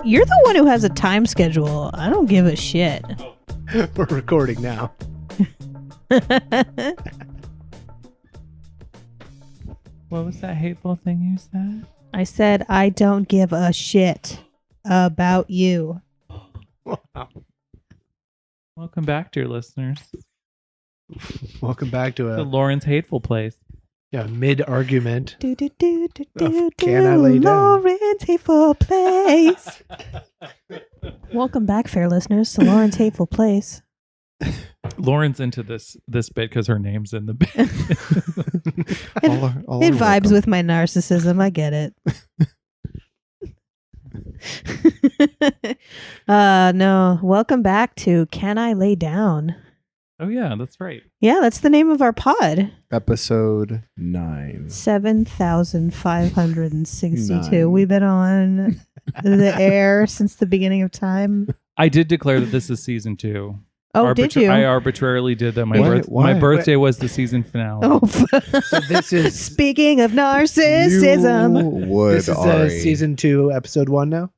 You're the one who has a time schedule. I don't give a shit. We're recording now. What was that hateful thing you said? I said I don't give a shit about you. Wow. Welcome back, dear listeners. Welcome back to The a Lauren's hateful place. mid-argument. Do, do, do, do, do, Can I Lay Down? Lauren's Hateful Place. Welcome back, fair listeners, to Lauren's Hateful Place. Lauren's into this bit because her name's in the bit. It vibes with my narcissism. I get it. No. Welcome back to Can I Lay Down? Oh yeah, that's right. Yeah, that's the name of our pod. Episode 9. 7,562. 9. We've been on the air since the beginning of time. I did declare that this is season 2. Oh, did you? I arbitrarily did that. My Why? birthday was the season finale. Oh, So this is speaking of narcissism. You would, this is Ari. season 2, episode 1 now.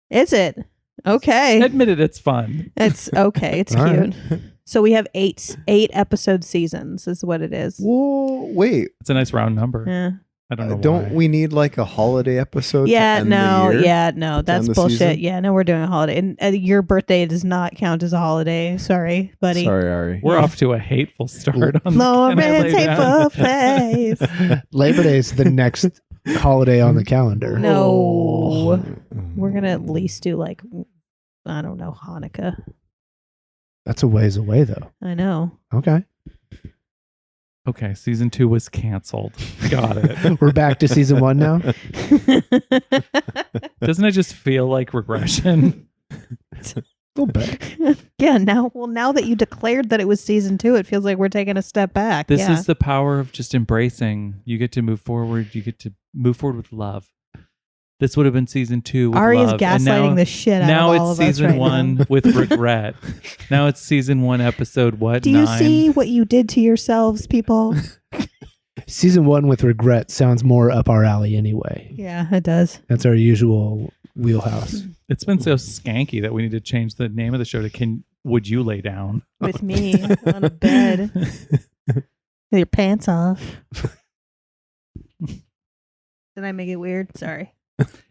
Is it? Okay. Admit it, it's fun. It's okay. It's All cute. right. So we have eight episode seasons is what it is. Whoa, wait. It's a nice round number. Yeah. I don't know Don't why. we need like a holiday episode? Yeah, to end no, the year? yeah, no, that's the bullshit. season? Yeah, no, we're doing a holiday. And your birthday does not count as a holiday. Sorry, buddy. Sorry, Ari. We're off to a hateful start on Lauren's the Can I Lay Hateful Down? Place. Labor Day is the next holiday on the calendar. No. We're going to at least do like, I don't know, Hanukkah. That's a ways away, though. I know. Okay. Okay, season 2 was canceled. Got it. We're back to season 1 now. Doesn't it just feel like regression? A little bit. Yeah, now that you declared that it was season 2, it feels like we're taking a step back. This yeah. is the power of just embracing. You get to move forward. You get to move forward with love. This would have been season 2 with Ari is love. And gaslighting the shit out now of all it's of us season right 1 now. with regret. Now it's season 1 episode what? Do you 9? see what you did to yourselves, people? Season 1 with regret sounds more up our alley anyway. Yeah, it does. That's our usual wheelhouse. It's been so skanky that we need to change the name of the show to Would You Lay Down? With me on a bed with your pants off. Did I make it weird? Sorry.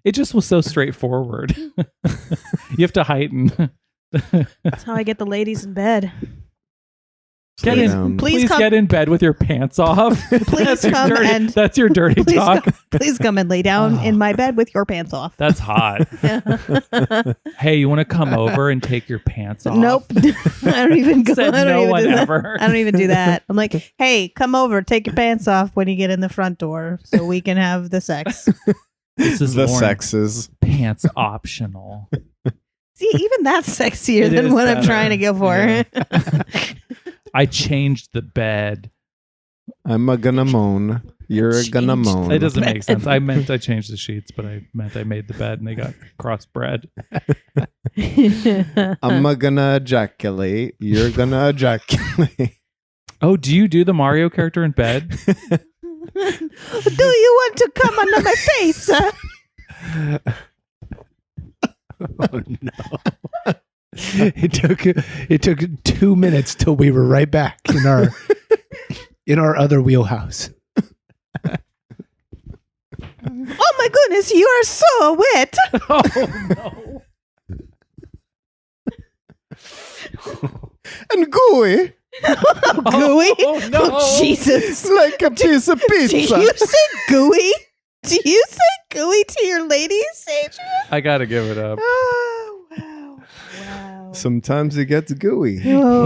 It just was so straightforward. You have to heighten. That's how I get the ladies in bed. Get Lay in, down. please come- get in bed with your pants off. Please come and That's your dirty talk. please come and lay down in my bed with your pants off. That's hot. Hey, you want to come over and take your pants off? Nope. I don't even go. Said I don't no even one do that. ever. I don't even do that. I'm like, hey, come over, take your pants off when you get in the front door so we can have the sex. This is The Lauren. sexes. Pants optional. See, even that's sexier It than is what I'm better. trying to go for. Yeah. I changed the bed. I'm a gonna moan. You're a gonna Changed. moan. It doesn't make sense. I meant I changed the sheets, but I meant I made the bed and they got crossbred. I'm a gonna ejaculate. You're gonna ejaculate. Oh, do you do the Mario character in bed? Do you want to come under my face, sir? Oh no. It took 2 minutes till we were right back in our other wheelhouse. Oh my goodness, you are so wet. Oh no. And gooey. Gooey? Oh, no. Oh, Jesus. Like a piece of Do pizza. you say gooey? Do you say gooey to your ladies, Adrien? I gotta give it up. Oh, wow. Wow. Sometimes it gets gooey. Oh.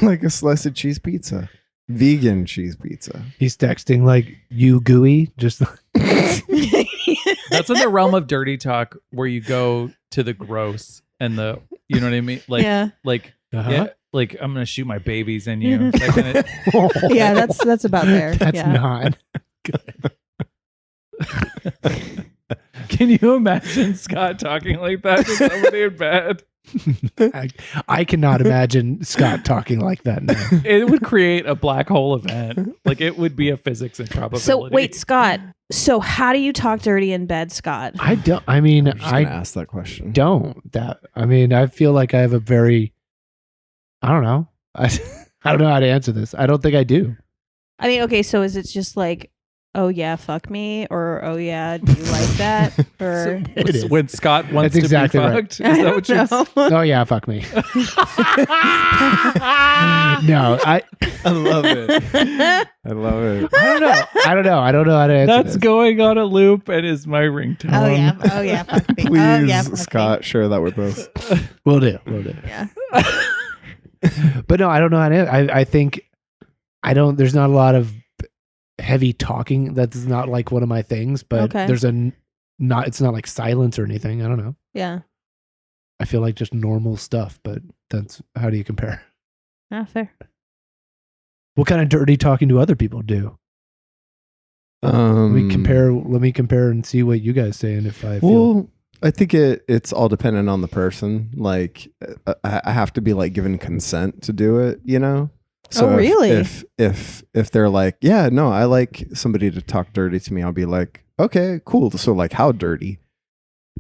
Like a slice of cheese pizza. Vegan cheese pizza. He's texting like, you gooey, just That's in the realm of dirty talk where you go to the gross and the, you know what I mean? Like, Yeah. like, Uh-huh. yeah, like I'm gonna shoot my babies in you. That kinda- Yeah, that's about there. That's yeah. not good. Can you imagine Scott talking like that to somebody in bed? I cannot imagine Scott talking like that now. It would create a black hole event. Like it would be a physics improbability. So wait, Scott. So how do you talk dirty in bed, Scott? I don't. I mean, I'm just gonna ask that question. don't. That. I mean, I feel like I have a very. I don't know. I don't know how to answer this. I don't think I do. I mean, okay, so is it just like, oh yeah, fuck me, or oh yeah, do you like that, or It is. When Scott wants That's to exactly be right. fucked, is that what you're saying? Oh yeah, fuck me. No, I love it. I love it. don't know. I don't know how to answer That's this. going on a loop and is my ringtone. oh yeah, fuck me. Please, Oh yeah, fuck me. Scott, share that with us. We'll do. Yeah. But no, I don't know how to. I think I don't. There's not a lot of heavy talking. That's not like one of my things. But Okay. there's not. It's not like silence or anything. I don't know. Yeah. I feel like just normal stuff. But that's how do you compare? Ah, fair. What kind of dirty talking do other people do? Let me compare. Let me compare and see what you guys say, and if I feel. Well, I think it's all dependent on the person. Like, I have to be like given consent to do it. You know. So Oh, really? If they're like, yeah, no, I like somebody to talk dirty to me, I'll be like, okay, cool. So like, how dirty?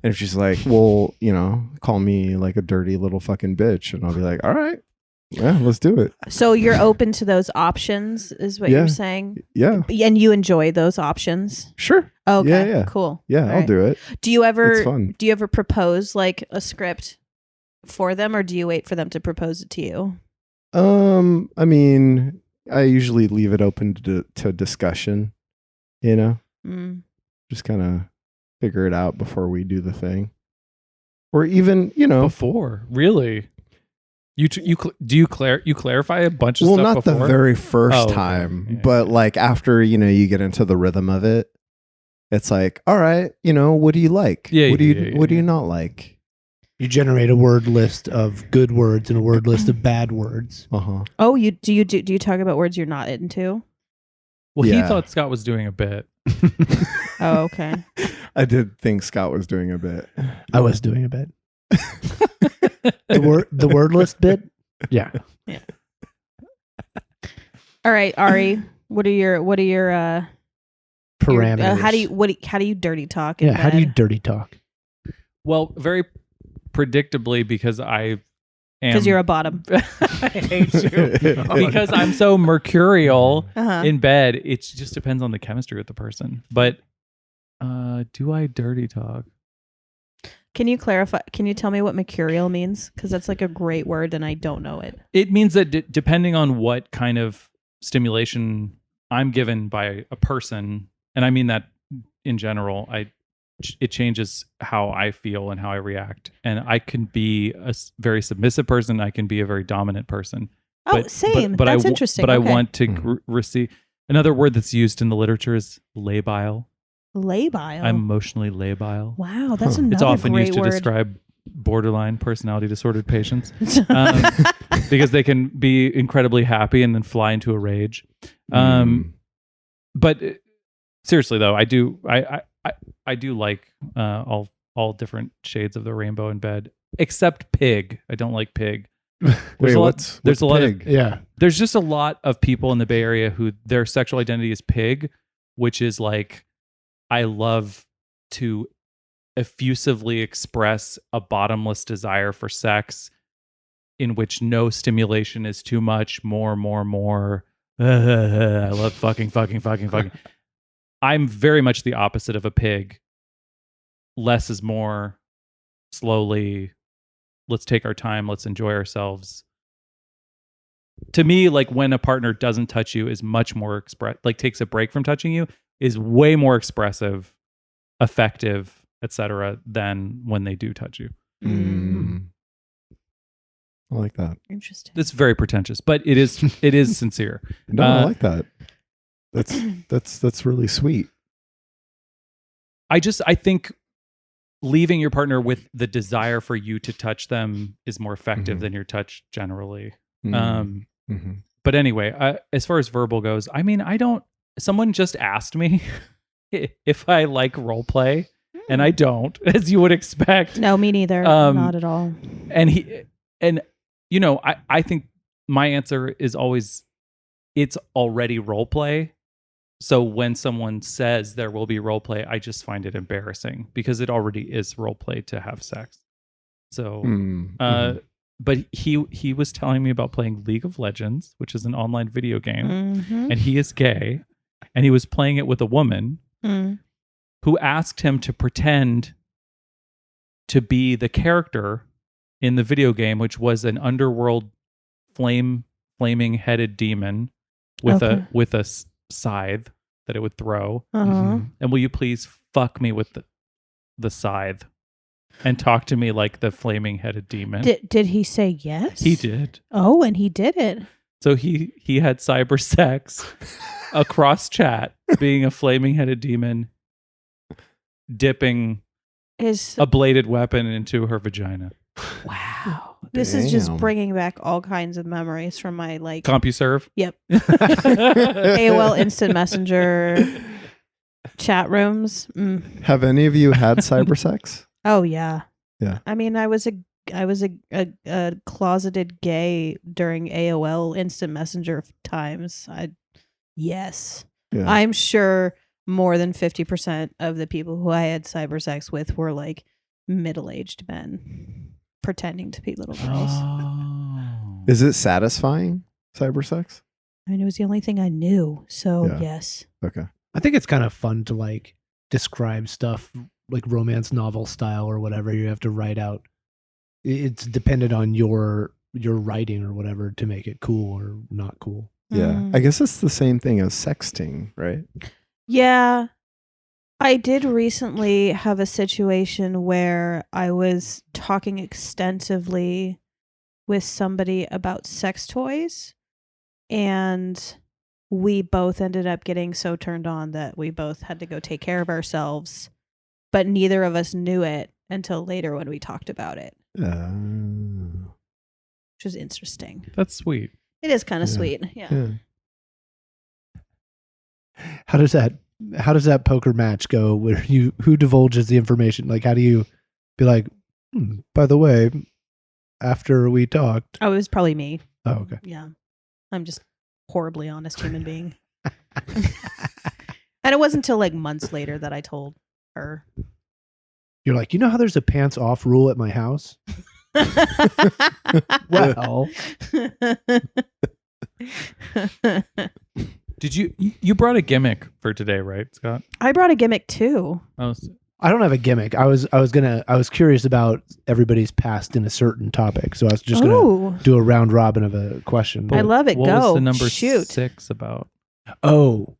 And if she's like, well, you know, call me like a dirty little fucking bitch, and I'll be like, all right, yeah, let's do it. So you're open to those options, is what Yeah. you're saying, Yeah, and you enjoy those options. sure. Okay, Yeah, yeah. cool. Yeah, All I'll right. do it. Do you It's fun. ever propose like a script for them, or do you wait for them to propose it to you? I mean, I usually leave it open to discussion, you know, just kind of figure it out before we do the thing. Or even, you know, Before, really? You clarify a bunch of well, stuff not before? the very first Oh, okay. time, Yeah, but yeah. like after, you know, you get into the rhythm of it, it's like, all right, you know, what do you like? Yeah, What do yeah, you, what do yeah. you not like? You generate a word list of good words and a word list of bad words. Uh-huh. Oh, do you talk about words you're not into? Well, he Yeah. thought Scott was doing a bit. Oh, okay. I did think Scott was doing a bit. I was doing a bit. The word list bit. Yeah. All right, Ari. What are your Parameters. how do you dirty talk? In Yeah. How do you bed? dirty talk? Well, very predictably because I am. Because you're a bottom. I hate you. Because I'm so mercurial Uh-huh. in bed. It just depends on the chemistry with the person. But do I dirty talk? Can you clarify? Can you tell me what mercurial means? Because that's like a great word, and I don't know it. It means that depending on what kind of stimulation I'm given by a person, and I mean that in general, it changes how I feel and how I react. And I can be a very submissive person. I can be a very dominant person. Oh, same. But That's I, interesting. But I Okay. want to receive. Another word that's used in the literature is labile. labile. I'm emotionally labile. Wow, that's Huh. another It's often great used to word. describe borderline personality disordered patients because they can be incredibly happy and then fly into a rage. But seriously though, I do like all different shades of the rainbow in bed, except pig. I don't like pig. Wait, a lot- what's there's a lot of- pig? Yeah. There's just a lot of people in the Bay Area who their sexual identity is pig, which is like, I love to effusively express a bottomless desire for sex in which no stimulation is too much, more. I love fucking. I'm very much the opposite of a pig. Less is more, slowly. Let's take our time. Let's enjoy ourselves. To me, like when a partner doesn't touch you is much more like takes a break from touching you is way more expressive, effective, etc. than when they do touch you. Mm. I like that. Interesting. It's very pretentious, but it is sincere. No, I like that. That's really sweet. I think leaving your partner with the desire for you to touch them is more effective Mhm. than your touch generally. Mhm. But anyway, as far as verbal goes, I mean, someone just asked me if I like role play, and I don't, as you would expect. No, me neither. Not at all. And I think my answer is always, it's already role play. So when someone says there will be role play, I just find it embarrassing because it already is role play to have sex. So, but he was telling me about playing League of Legends, which is an online video game, and he is gay, and he was playing it with a woman who asked him to pretend to be the character in the video game, which was an underworld flaming headed demon with a scythe that it would throw. And will you please fuck me with the scythe and talk to me like the flaming headed demon? Did he say yes? He did. Oh, and he did it. So he had cyber sex across chat, being a flaming headed demon, dipping a bladed weapon into her vagina. Wow. This is just bringing back all kinds of memories from my CompuServe? Yep. AOL Instant Messenger chat rooms. Have any of you had cyber sex? Oh yeah. Yeah. I mean, I was a closeted gay during AOL Instant Messenger times. Yes. Yeah. I'm sure more than 50% of the people who I had cyber sex with were like middle-aged men pretending to be little girls. Oh. Is it satisfying, cyber sex? I mean, it was the only thing I knew. So yes. Okay. I think it's kind of fun to like describe stuff like romance novel style or whatever. You have to write out. It's dependent on your writing or whatever to make it cool or not cool. Yeah. I guess it's the same thing as sexting, right? Yeah. I did recently have a situation where I was talking extensively with somebody about sex toys, and we both ended up getting so turned on that we both had to go take care of ourselves, but neither of us knew it until later when we talked about it. Which was interesting. That's sweet. It is kind of sweet. Yeah. How does that poker match go where who divulges the information? Like, how do you be like, by the way, after we talked? Oh, it was probably me. Oh, okay. Yeah. I'm just horribly honest human being. And it wasn't until like months later that I told her. You're like, how there's a pants off rule at my house? Well. Did you brought a gimmick for today, right, Scott? I brought a gimmick too. I don't have a gimmick. I was curious about everybody's past in a certain topic, so I was just gonna do a round robin of a question. I love it. What Go. was the number Shoot. 6 about? Oh.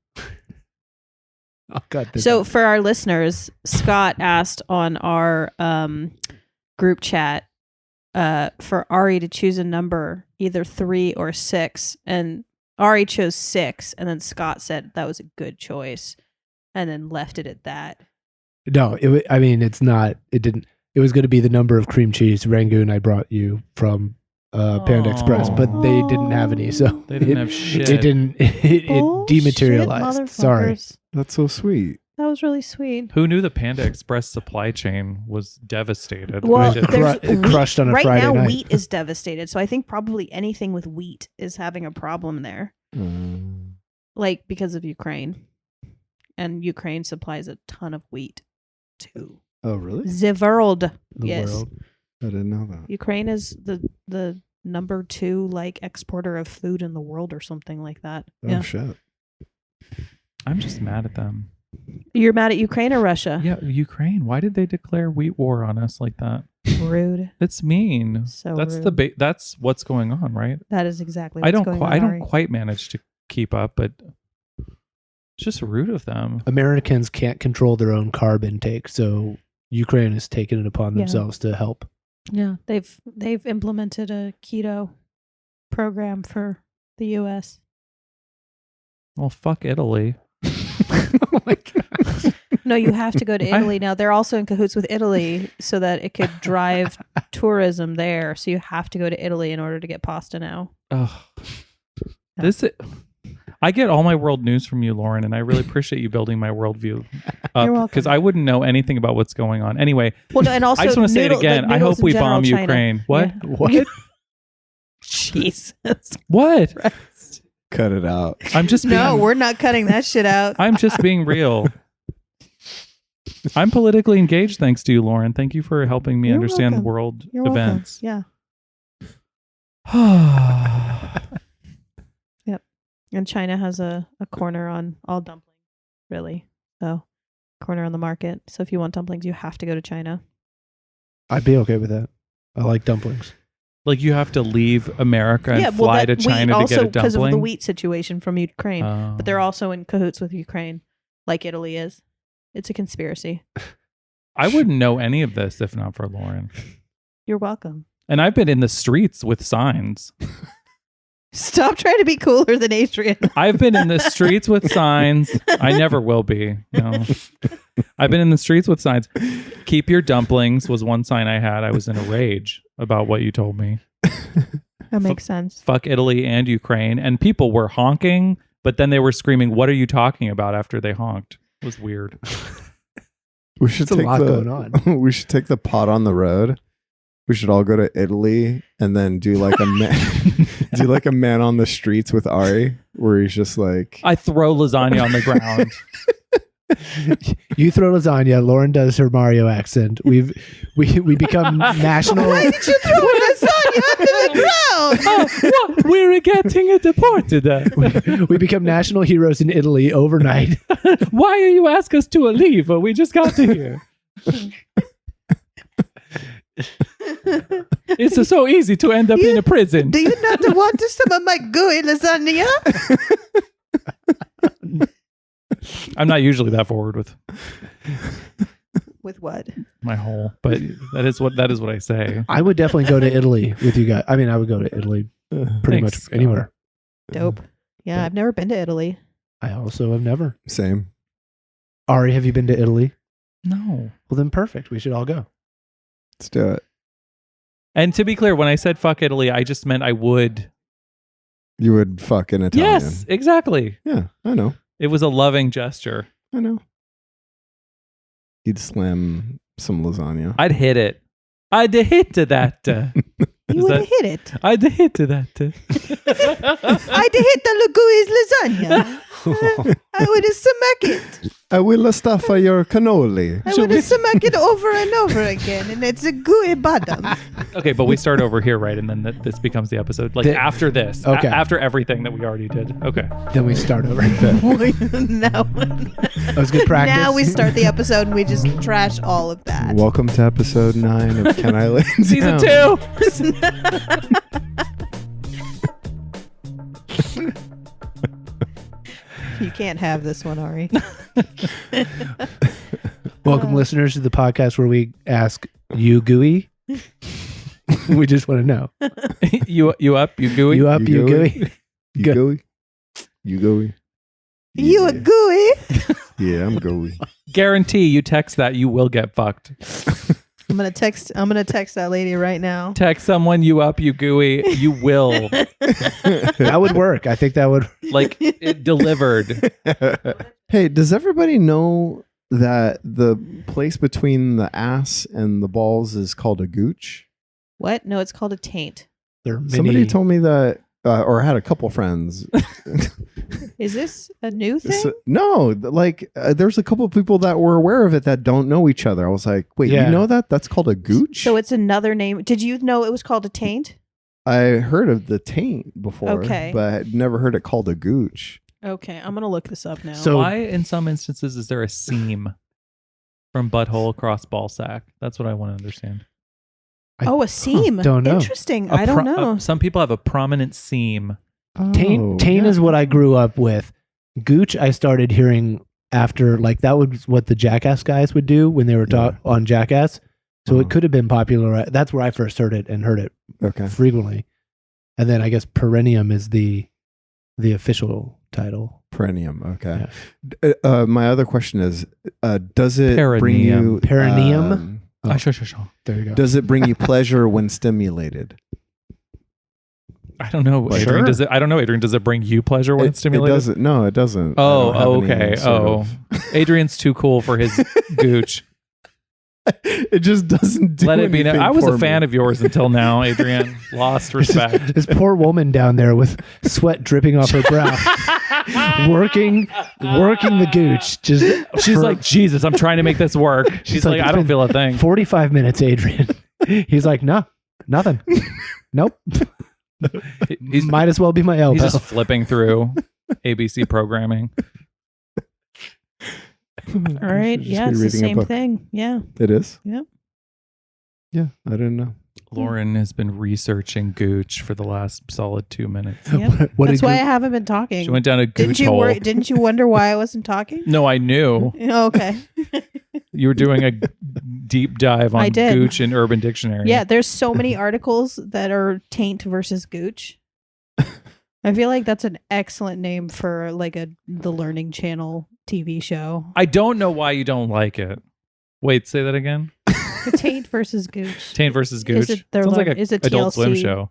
God, so for our listeners, Scott asked on our group chat for Ari to choose a number, either 3 or 6, and Ari chose 6, and then Scott said that was a good choice, and then left it at that. No, it's not. It didn't. It was going to be the number of cream cheese Rangoon I brought you from Panda Express, but they didn't have any, so they didn't have shit. It didn't. It dematerialized. Sorry. That's so sweet. That was really sweet. Who knew the Panda Express supply chain was devastated? Well, it crushed on a right Friday now, night. wheat is devastated, so I think probably anything with wheat is having a problem there. Like because of Ukraine, and Ukraine supplies a ton of wheat too. Oh, really? The world. Yes. World. I didn't know that. Ukraine is the number 2 like exporter of food in the world or something like that. Oh shit. I'm just mad at them. You're mad at Ukraine or Russia? Yeah, Ukraine. Why did they declare wheat war on us like that? Rude. It's mean. So that's rude. That's what's going on, right? That is exactly I what's don't quite manage to keep up, but it's just rude of them. Americans can't control their own carb intake, so Ukraine has taken it upon themselves to help. Yeah, they've implemented a keto program for the U.S. Well, fuck Italy. Oh my God. No, you have to go to Italy now. They're also in cahoots with Italy so that it could drive tourism there. So you have to go to Italy in order to get pasta now. Oh, I get all my world news from you, Lauren, and I really appreciate you building my worldview up You're welcome. because I wouldn't know anything about what's going on. Anyway, Well, and also I just want to say it again. I hope noodles in we general, bomb China. Ukraine. What? Yeah. What? Jesus. What? Cut it out. I'm just being, No, we're not cutting that shit out. I'm just being real. I'm politically engaged thanks to you, Lauren. Thank you for helping me You're understand welcome. world You're welcome. events. Yeah. And China has a corner on all dumplings, really. So, corner on the market. So, if you want dumplings, you have to go to China. I'd be okay with that. I like dumplings. Like you have to leave America and well, fly to that China wheat to get a also because of the dumpling. wheat situation from Ukraine. But they're also in cahoots with Ukraine, like Italy is. It's a conspiracy. I wouldn't know any of this if not for Lauren. You're welcome. And I've been in the streets with signs. Stop trying to be cooler than Adrien. I've been in the streets with signs. I never will be. No. I've been in the streets with signs. Keep your dumplings was one sign I had. I was in a rage about what you told me. That makes sense. Fuck Italy and Ukraine. And people were honking, but then they were screaming, "What are you talking about?" after they honked. It was weird. We should There's a take lot going on. We should take the pod on the road. We should all go to Italy and then do like a do like a man on the streets with Ari, where he's just like, I throw lasagna on the ground. You throw lasagna. Lauren does her Mario accent. We become national. Why did you throw lasagna onto the ground? Oh, what? We're getting deported. We become national heroes in Italy overnight. Why are you asking us to leave? We just got to here. It's so easy to end up in a prison. Do you not want some of my gooey lasagna? I'm not usually that forward with With what? my whole, but that is what I say. I would definitely go to Italy with you guys. I mean, I would go to Italy pretty Thanks, much anywhere. Dope. Yeah, I've never been to Italy. I also have never. same. Ari, have you been to Italy? No. Well, then perfect. We should all go. Let's do it. And to be clear, when I said fuck Italy, I just meant I would. You would fuck an Italian. Yes, exactly. Yeah, I know. It was a loving gesture. I know. He'd slam some lasagna. I'd hit it. I'd hit that. You Is would that- have hit it. I'd hit that. I'd hit the gooey's lasagna. I would have smack it. I will stuff your cannoli. I would have smack it over and over again, and it's a gooey bottom. Okay, but we start over here, right? And then this becomes the episode. Like after this. Okay. After everything that we already did. Okay. Then we start over. No. That was good practice. Now we start the episode and we just trash all of that. Welcome to episode 9 of Can I Lay Season Down? 2. You can't have this one, Ari. Welcome, listeners, to the podcast where we ask you, gooey. We just want to know. you up? You gooey? You up, you gooey? You Go. gooey? You gooey? You a gooey? Yeah, I'm gooey. Guarantee you text that, you will get fucked. I'm gonna text that lady right now. Text someone you up, you gooey, you will. That would work. I think that would. Like it delivered. Hey, does everybody know that the place between the ass and the balls is called a gooch? What? No, it's called a taint. They're mini. Somebody told me that, or I had a couple friends. Is this a new thing? No, like there's a couple of people that were aware of it that don't know each other. I was like, wait, Yeah. you know that? That's called a gooch? So it's another name. Did you know it was called a taint? I heard of the taint before, Okay. but I had never heard it called a gooch. Okay, I'm gonna look this up now. So- Why, in some instances, is there a seam from butthole across ball sack? That's what I want to understand. a seam. don't know. Interesting. I don't know. Some people have a prominent seam. Taint Oh, yeah. is what I grew up with. Gooch, I started hearing after, like, that was what the Jackass guys would do when they were on Jackass. So it could have been popular. That's where I first heard it and heard it Okay. frequently. And then I guess perennium is the official title. Perineum. Okay. My other question is, does it bring Perineum. you Perineum? Sure. There you go. Does it bring you pleasure when stimulated? I don't know, Like, Adrien. sure. Does it? I don't know, Adrien. Does it bring you pleasure when it's It stimulated? doesn't. No, it doesn't. I Oh, don't have any okay. sort Oh, of- Adrian's too cool for his gooch. it just doesn't do Let it be known. anything I was for a fan me. of yours until now, Adrien. Lost respect. This poor woman down there with sweat dripping off her brow, working the gooch. She's like, Jesus, I'm trying to make this work. She's like, like, I it's don't been feel a thing. 45 minutes, Adrian. He's like, no, nothing. Nope. He's, Might as well be my elbow. he's just flipping through ABC programming. All right. Should just Yeah, be it's the reading a same book. thing. Yeah. It is. Yep. Yeah, I didn't know. Lauren has been researching Gooch for the last solid 2 minutes. Yep. What That's did why you- I haven't been talking. She went down a Gooch hole. Didn't you wonder why I wasn't talking? No, I knew. Oh, okay. You were doing a deep dive I on did. Gooch in Urban Dictionary. Yeah, there's so many articles that are taint versus gooch. I feel like that's an excellent name for like the Learning Channel TV show. I don't know why you don't like it. Wait, say that again. The taint versus gooch. Taint versus Gooch. Is it their Sounds like learn- a is it Adult Swim TLC? show.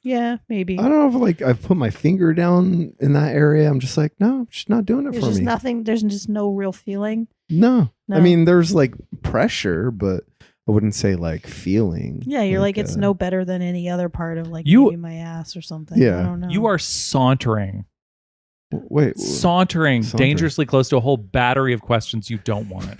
Yeah, maybe. I don't know if like I've put my finger down in that area. I'm just like, no, just not doing it There's for just me. nothing. There's just no real feeling. No. No. I mean, there's like pressure, but I wouldn't say like feeling. Yeah, you're like it's no better than any other part of like You- maybe my ass or something. Yeah. I don't know. You are sauntering Wait. sauntering Sauntering. dangerously close to a whole battery of questions you don't want.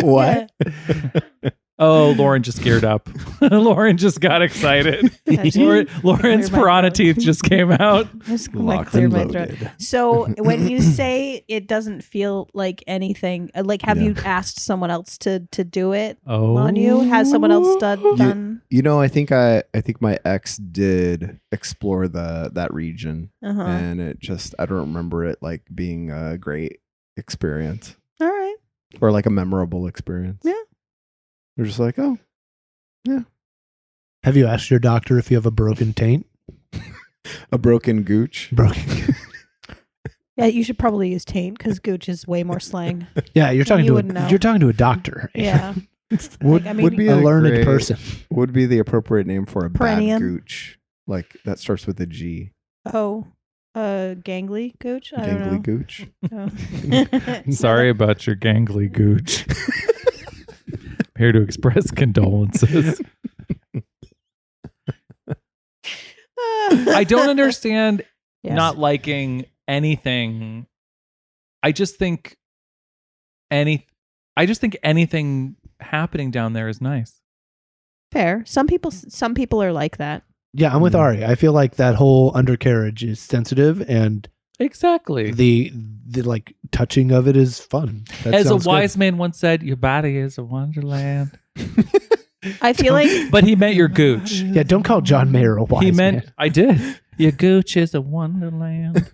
What? Yeah. Oh, Lauren just geared up. Lauren just got excited. That's- Lauren's Clear my piranha throat. teeth just came out. I just like Locked clear and my throat. loaded. So when you say it doesn't feel like anything, like have Yeah. you asked someone else to do it Oh, on you? Has someone else done? You know, I think my ex did explore that region, Uh-huh. and it just I don't remember it like being a great experience All right. or like a memorable experience. Yeah. They're just like, oh, Have you asked your doctor if you have a broken taint? a broken gooch. Broken. Yeah, you should probably use taint because gooch is way more slang. Yeah, you're talking You to wouldn't know. you're talking to a doctor. Yeah. Would I mean, would be a learned great- person. Would be the appropriate name for a Perineum. bad gooch, like that starts with a G. Oh, gangly gooch. I don't Gangly know. gooch. Oh. sorry about your gangly Gooch. Here to express condolences. I don't understand Yes. not liking anything. I just think anything happening down there is nice. Fair. Some people are like that. Yeah, I'm with Ari. I feel like that whole undercarriage is sensitive, and Exactly. the like touching of it is fun. That As a sounds good. wise man once said, your body is a wonderland. I feel like But he meant your gooch. Yeah, don't call John Mayer a wise He meant man. I did. Your gooch is a wonderland.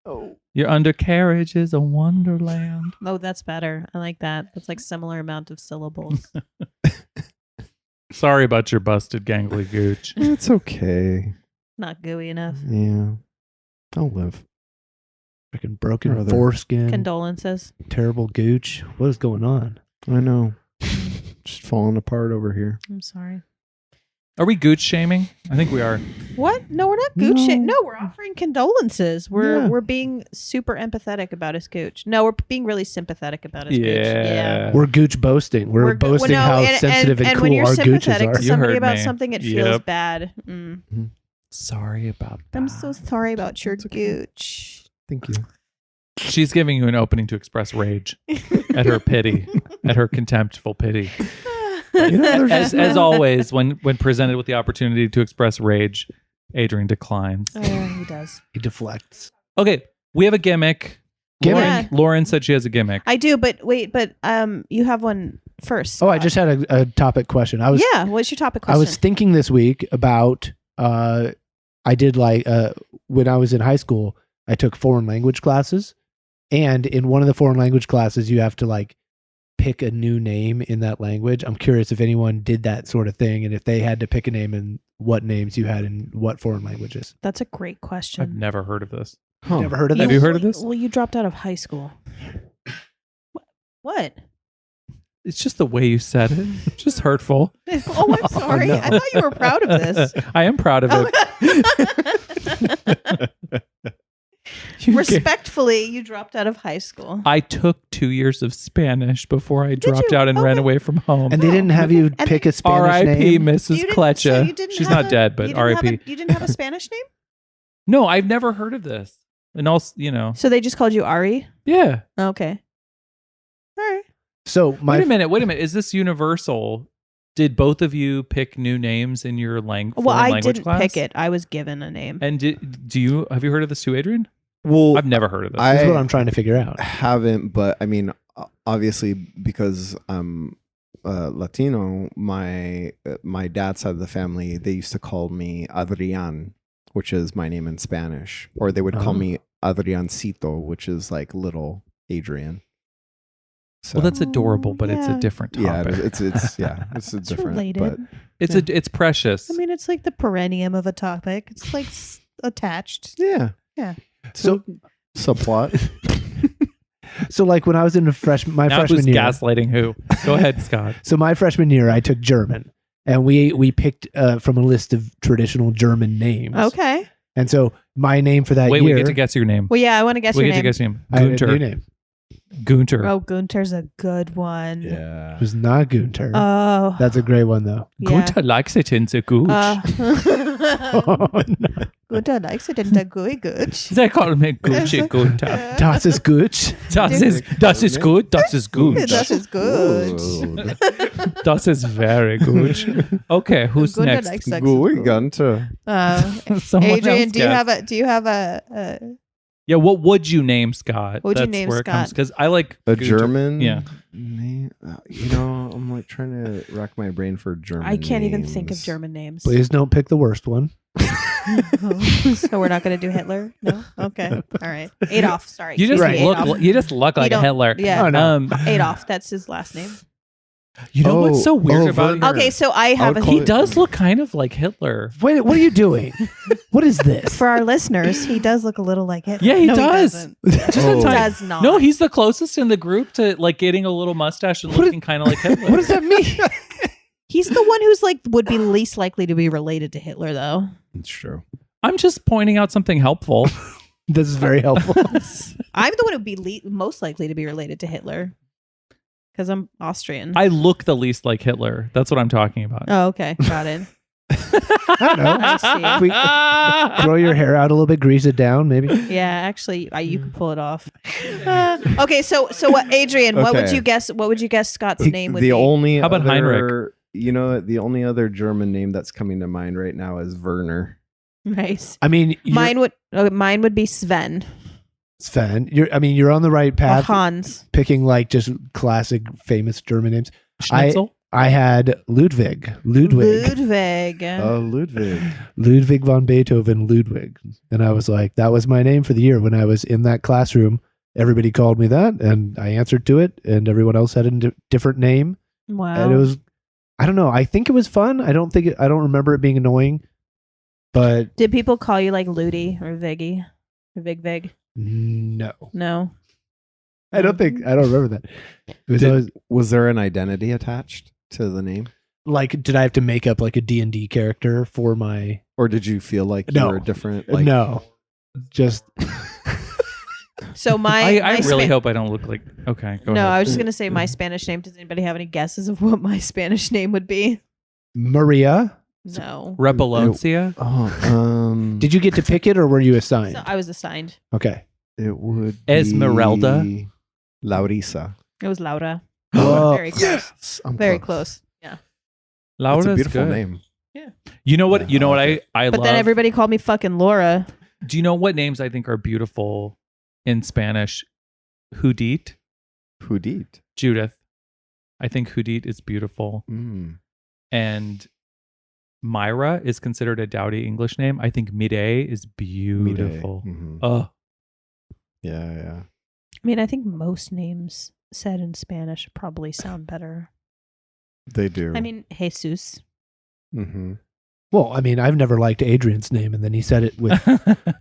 Oh, Your undercarriage is a wonderland. oh, that's better. I like that. That's like similar amount of syllables. Sorry about your busted gangly gooch. it's okay. Not gooey enough. Yeah, I'll live. Freaking broken Brother. foreskin, Condolences. terrible gooch. What is going on? I know. Just falling apart over here. I'm sorry. Are we gooch shaming? I think we are. What? No, we're not gooch. No. No, we're offering condolences. We're Yeah. we're being super empathetic about his gooch. No, we're being really sympathetic about his gooch. Yeah. We're gooch boasting. We're boasting well, no, how sensitive and, when cool you're our gooches sympathetic are. to You somebody heard about me. something, it Yep. feels bad. Mm. Sorry about that. I'm so sorry about your That's okay. gooch. Thank you. She's giving you an opening to express rage at her pity, at her contemptful pity. You know, there's As always, when presented with the opportunity to express rage, Adrien declines. He does. He deflects. Okay, we have a gimmick. Gimmick? Yeah. Lauren said she has a gimmick. I do, but wait, you have one first. Oh, I just had a topic question. I was Yeah, what's your topic I question? was thinking this week about I did like when I was in high school, I took foreign language classes, and in one of the foreign language classes you have to like pick a new name in that language. I'm curious if anyone did that sort of thing and if they had to pick a name and what names you had in what foreign languages. That's a great I've question. never heard of this. Huh. Never heard of Have that? you heard of this? Well, you dropped out of high school. What? It's just the way you said it. It's just hurtful. Oh, I'm sorry. no. I thought you were proud of this. I am proud of it. Respectfully, you dropped out of high school. I took 2 years of Spanish before I dropped you? out and ran Okay. away from home. And they didn't have you And pick a Spanish R.I.P. name? Mrs. You didn't- so Kletcha. you didn't She's have not dead, but you didn't have R.I.P. you didn't have a Spanish name? No, I've never heard of this. And also, you know, So they just called you Ari? yeah. Okay. All right. So Wait a minute. Is this universal? Did both of you pick new names in your Well, foreign I language didn't class? pick it. I was given a name. And have you heard of this too, Adrian? Well, I've never heard of this. this is what I I'm trying to figure out. haven't, but I mean, obviously, because I'm Latino, my dad's side of the family, they used to call me Adrien, which is my name in Spanish, or they would call Oh. me Adriancito, which is like little Adrian. So, Well, that's adorable, but it's a Yeah. different yeah, topic. it's it's It's different, related. but It's precious. I mean, it's like the perennium of a topic. It's like attached. yeah, Yeah. So subplot. so like when I was in now freshman who's year. gaslighting who? Go ahead, Scott. So my freshman year, I took German, and we picked from a list of traditional German names. Okay. And so my name for that Wait, year, we get to guess your name. Well, yeah, I want to guess We your get to name. guess your name. I had a new Gunter. name. Gunter. Oh, Gunter's a good one. Yeah. It was not Gunter. Oh. That's a great one though. yeah. Gunter likes it in the Gooch. Oh, no. Gunter likes it in the gooey gooch. They call me Gucci Gunter. Das ist gut. Das ist good. Das ist good. Das ist good. Whoa. Das is very good. Okay, who's Gunter next? likes sex. Gooey Gunter. Someone Adrian, else do you guess. have a Yeah, what would you name Scott? What would you That's name where Scott? it comes because I like A Gunter. German Yeah. name? You know, I'm like trying to rack my brain for German I can't even think of names. German names. Please don't pick the worst one. So we're not going to do Hitler? No? Okay. All right. Adolf. Sorry. You just Right. look. You just look like a don't- Hitler. Yeah. Oh, no. Adolf. That's his last name. You know what's so weird about Werner. Okay, so I have would a call He it- does look kind of like Hitler. Wait, what are you doing? What is this? for our listeners, he does look a little like Hitler. Yeah, he No, does. doesn't. Just Oh. a tiny- Does not. No, he's the closest in the group to like getting a little mustache and What looking kind of like Hitler. What does that mean? He's the one who's like would be least likely to be related to Hitler, though. It's true. I'm just pointing out something helpful. This is very helpful. I'm the one who'd be most likely to be related to Hitler because I'm Austrian. I look the least like Hitler. That's what I'm talking about. Oh, okay, got it. I don't know. I see. If we grow your hair out a little bit, grease it down, maybe. Yeah, actually, you can pull it off. Okay, so what, Adrian? What would Okay. you guess? What would you guess Scott's name would The be? only How about other, Heinrich? You know, the only other German name that's coming to mind right now is Werner. Nice. I mean, Mine would be Sven Sven. You're on the right or path. Hans. Picking like just classic, famous German names. Schnitzel? I had Ludwig Ludwig. Ludwig. Ludwig von Beethoven, Ludwig, and I was like, that was my name for the year when I was in that classroom. Everybody called me that, and I answered to it, and everyone else had a different name, Wow. and it was, I don't know. I think it was fun. I don't remember it being annoying, but Did people call you like Ludi or Viggy or Vig? no, No. I don't remember that. It was always, Was there an identity attached to the name? like, did I have to make up like a D&D character for my? Or did you feel like No. you were different? Like, No, just So my I my really Spa- hope I don't look like. Okay, go No, ahead. I was just gonna say my Spanish name. Does anybody have any guesses of what my Spanish name would be? Maria. No. Repaloncia? Oh, Did you get to pick it, or were you assigned? So I was assigned. Okay. it would Esmeralda? be Larissa. It was Laura. Whoa. Very close. Yes, I'm Very close. Yeah. Laura's That's a beautiful good. name. You know what? You know what I But love. then everybody called me fucking Laura. Do you know what names I think are beautiful in Spanish? Judith, Judith. Judith. I think Judith is beautiful, Mm. and Myra is considered a dowdy English name. I think Mireille is beautiful. Mhm. Oh, Yeah. I mean, I think most names said in Spanish probably sound better. They do. I mean, Jesus. Mm-hmm. Well, I mean, I've never liked Adrian's name, and then he said it with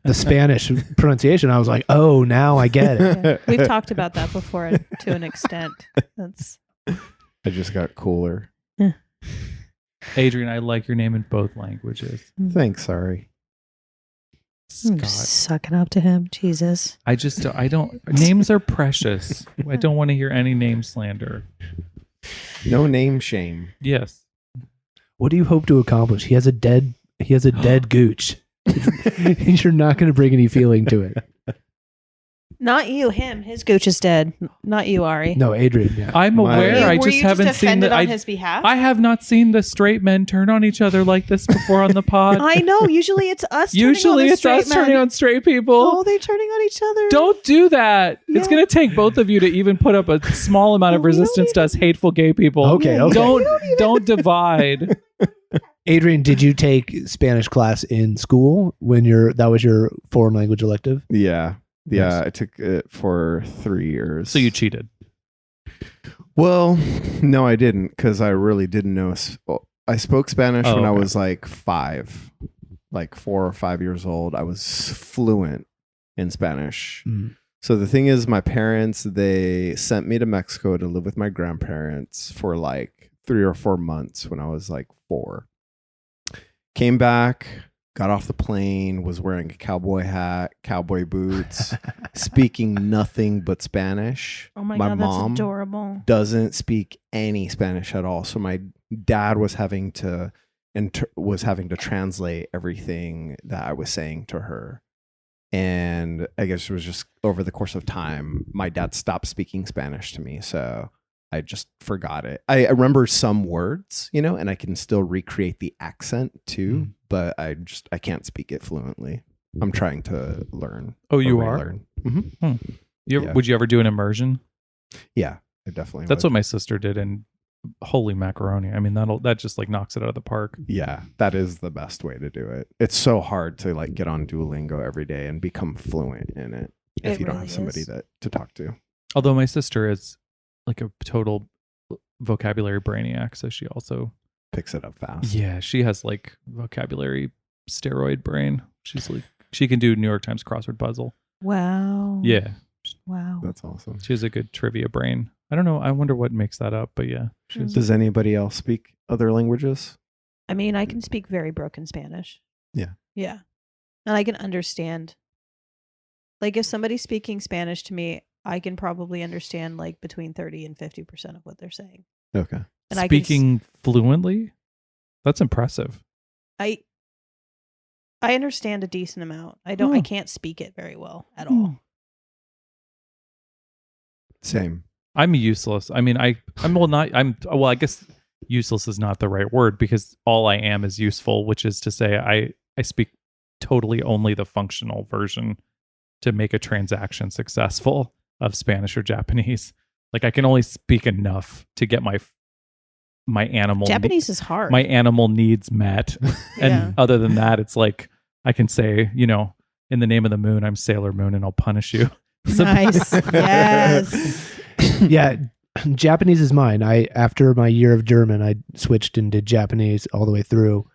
the Spanish pronunciation. I was like, oh, now I get it. Yeah. We've talked about that before to an extent. That's I just got cooler. Adrien, I like your name in both languages. Thanks, sorry. I'm Scott. sucking up to him. Jesus. I don't. Names are precious. I don't want to hear any name slander. No name shame. Yes. What do you hope to accomplish? He has a dead Gooch. You're not going to bring any feeling to it. Not you, him. His Gooch is dead. Not you, Ari. No, Adrien. Yeah. I'm aware. I Were just you haven't just seen offended the. on his behalf? I have not seen the straight men turn on each other like this before on the pod. I know. Usually it's us. Usually it's us men. turning on straight people. Oh, they're turning on each other. Don't do that. It's Yeah. going to take both of you to even put up a small amount of We don't resistance to us hateful gay people. Okay. Don't divide. Adrien, did you take Spanish class in school when that was your foreign language elective? Yeah. Yeah, Nice. I took it for 3 years. So you cheated. Well, no, I didn't, because I really didn't know. I spoke Spanish when I okay. was like 5, like 4 or 5 years old. I was fluent in Spanish. Mm. So the thing is, my parents, they sent me to Mexico to live with my grandparents for like 3 or 4 months when I was like 4. Came back, got off the plane, was wearing a cowboy hat, cowboy boots, speaking nothing but Spanish. Oh my My God, mom that's adorable. doesn't speak any Spanish at all. So my dad was having to translate everything that I was saying to her. And I guess it was just over the course of time, my dad stopped speaking Spanish to me. So I just forgot it. I remember some words, and I can still recreate the accent too, but I can't speak it fluently. I'm trying to learn. Oh, you or are? relearn. Mm-hmm. Yeah. Would you ever do an immersion? Yeah, I definitely That's would. what my sister did in Holy Macaroni. I mean, that just like knocks it out of the park. Yeah, that is the best way to do it. It's so hard to like get on Duolingo every day and become fluent in it if It you don't really have somebody is. to talk to. Although my sister is like a total vocabulary brainiac, so she also Picks it up fast. yeah, she has like vocabulary steroid brain. She's like she can do New York Times crossword puzzle. Wow. Yeah, Wow. That's awesome. she has a good trivia brain. I don't know. I wonder what makes that up, but yeah, she's Does anybody else speak other languages? I mean, I can speak very broken Spanish. Yeah. Yeah. And I can understand. Like if somebody's speaking Spanish to me, I can probably understand like between 30 and 50% of what they're saying. Okay. And speaking fluently. That's impressive. I understand a decent amount. I can't speak it very well at all. Same. I'm useless. I mean, I guess useless is not the right word because all I am is useful, which is to say I speak totally only the functional version to make a transaction successful of Spanish or Japanese. Like I can only speak enough to get my animal Japanese is hard. my animal needs met. And Yeah. other than that, it's like I can say, in the name of the moon, I'm Sailor Moon and I'll punish you. Nice. Yes. Yeah, Japanese is mine. After my year of German, I switched and did Japanese all the way through,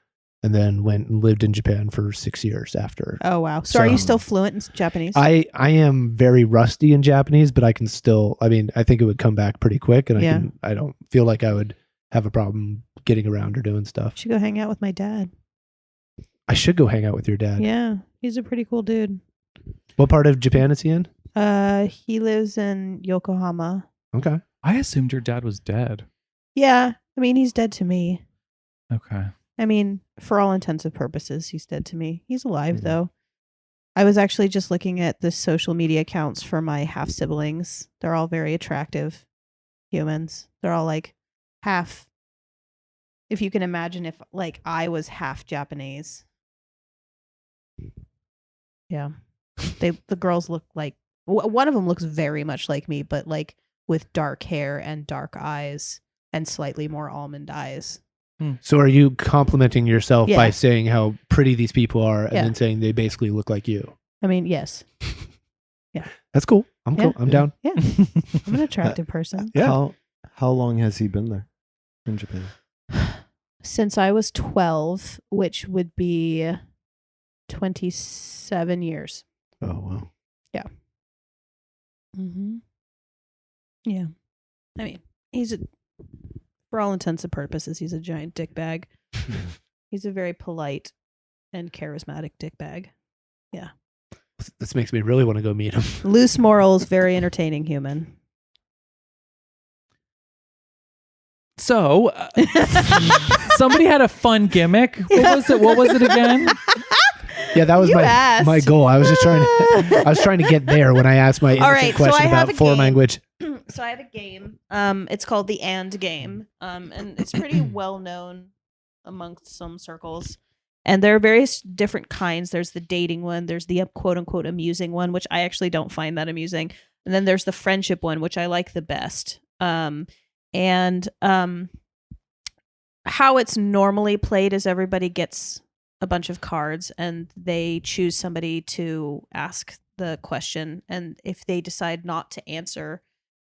and then went and lived in Japan for 6 years after. Oh wow. So are you still fluent in Japanese? I am very rusty in Japanese, but I can still. I mean, I think it would come back pretty quick, and I don't feel like I would have a problem getting around or doing stuff. should go hang out with my dad. I should go hang out with your dad. Yeah. He's a pretty cool dude. What part of Japan is he in? He lives in Yokohama. Okay. I assumed your dad was dead. Yeah. I mean, he's dead to me. Okay. I mean, for all intents and purposes, he's dead to me. He's alive, though. I was actually just looking at the social media accounts for my half siblings. They're all very attractive humans. They're all like half. If you can imagine if like I was half Japanese. Yeah. The girls look like one of them looks very much like me, but like with dark hair and dark eyes and slightly more almond eyes. So are you complimenting yourself Yeah. by saying how pretty these people are and Yeah. then saying they basically look like you? I mean, yes. That's cool. I'm Yeah. cool. I'm down. Yeah. I'm an attractive person. Yeah. How long has he been there in Japan? Since I was 12, which would be 27 years. Oh wow. Mm-hmm. Yeah. I mean, he's a For all intents and purposes, he's a giant dick bag. He's a very polite and charismatic dick bag. This makes me really want to go meet him. Loose morals, very entertaining human. So, somebody had a fun gimmick. What was it again? Yeah, that was You my asked. goal. I was just trying to get there when I asked my innocent right, so question I have about a foreign game. language. So I have a game. It's called the And game. And it's pretty well known amongst some circles. And there are various different kinds. There's the dating one. There's the quote unquote amusing one, which I actually don't find that amusing. And then there's the friendship one, which I like the best. How it's normally played is everybody gets a bunch of cards and they choose somebody to ask the question. And if they decide not to answer,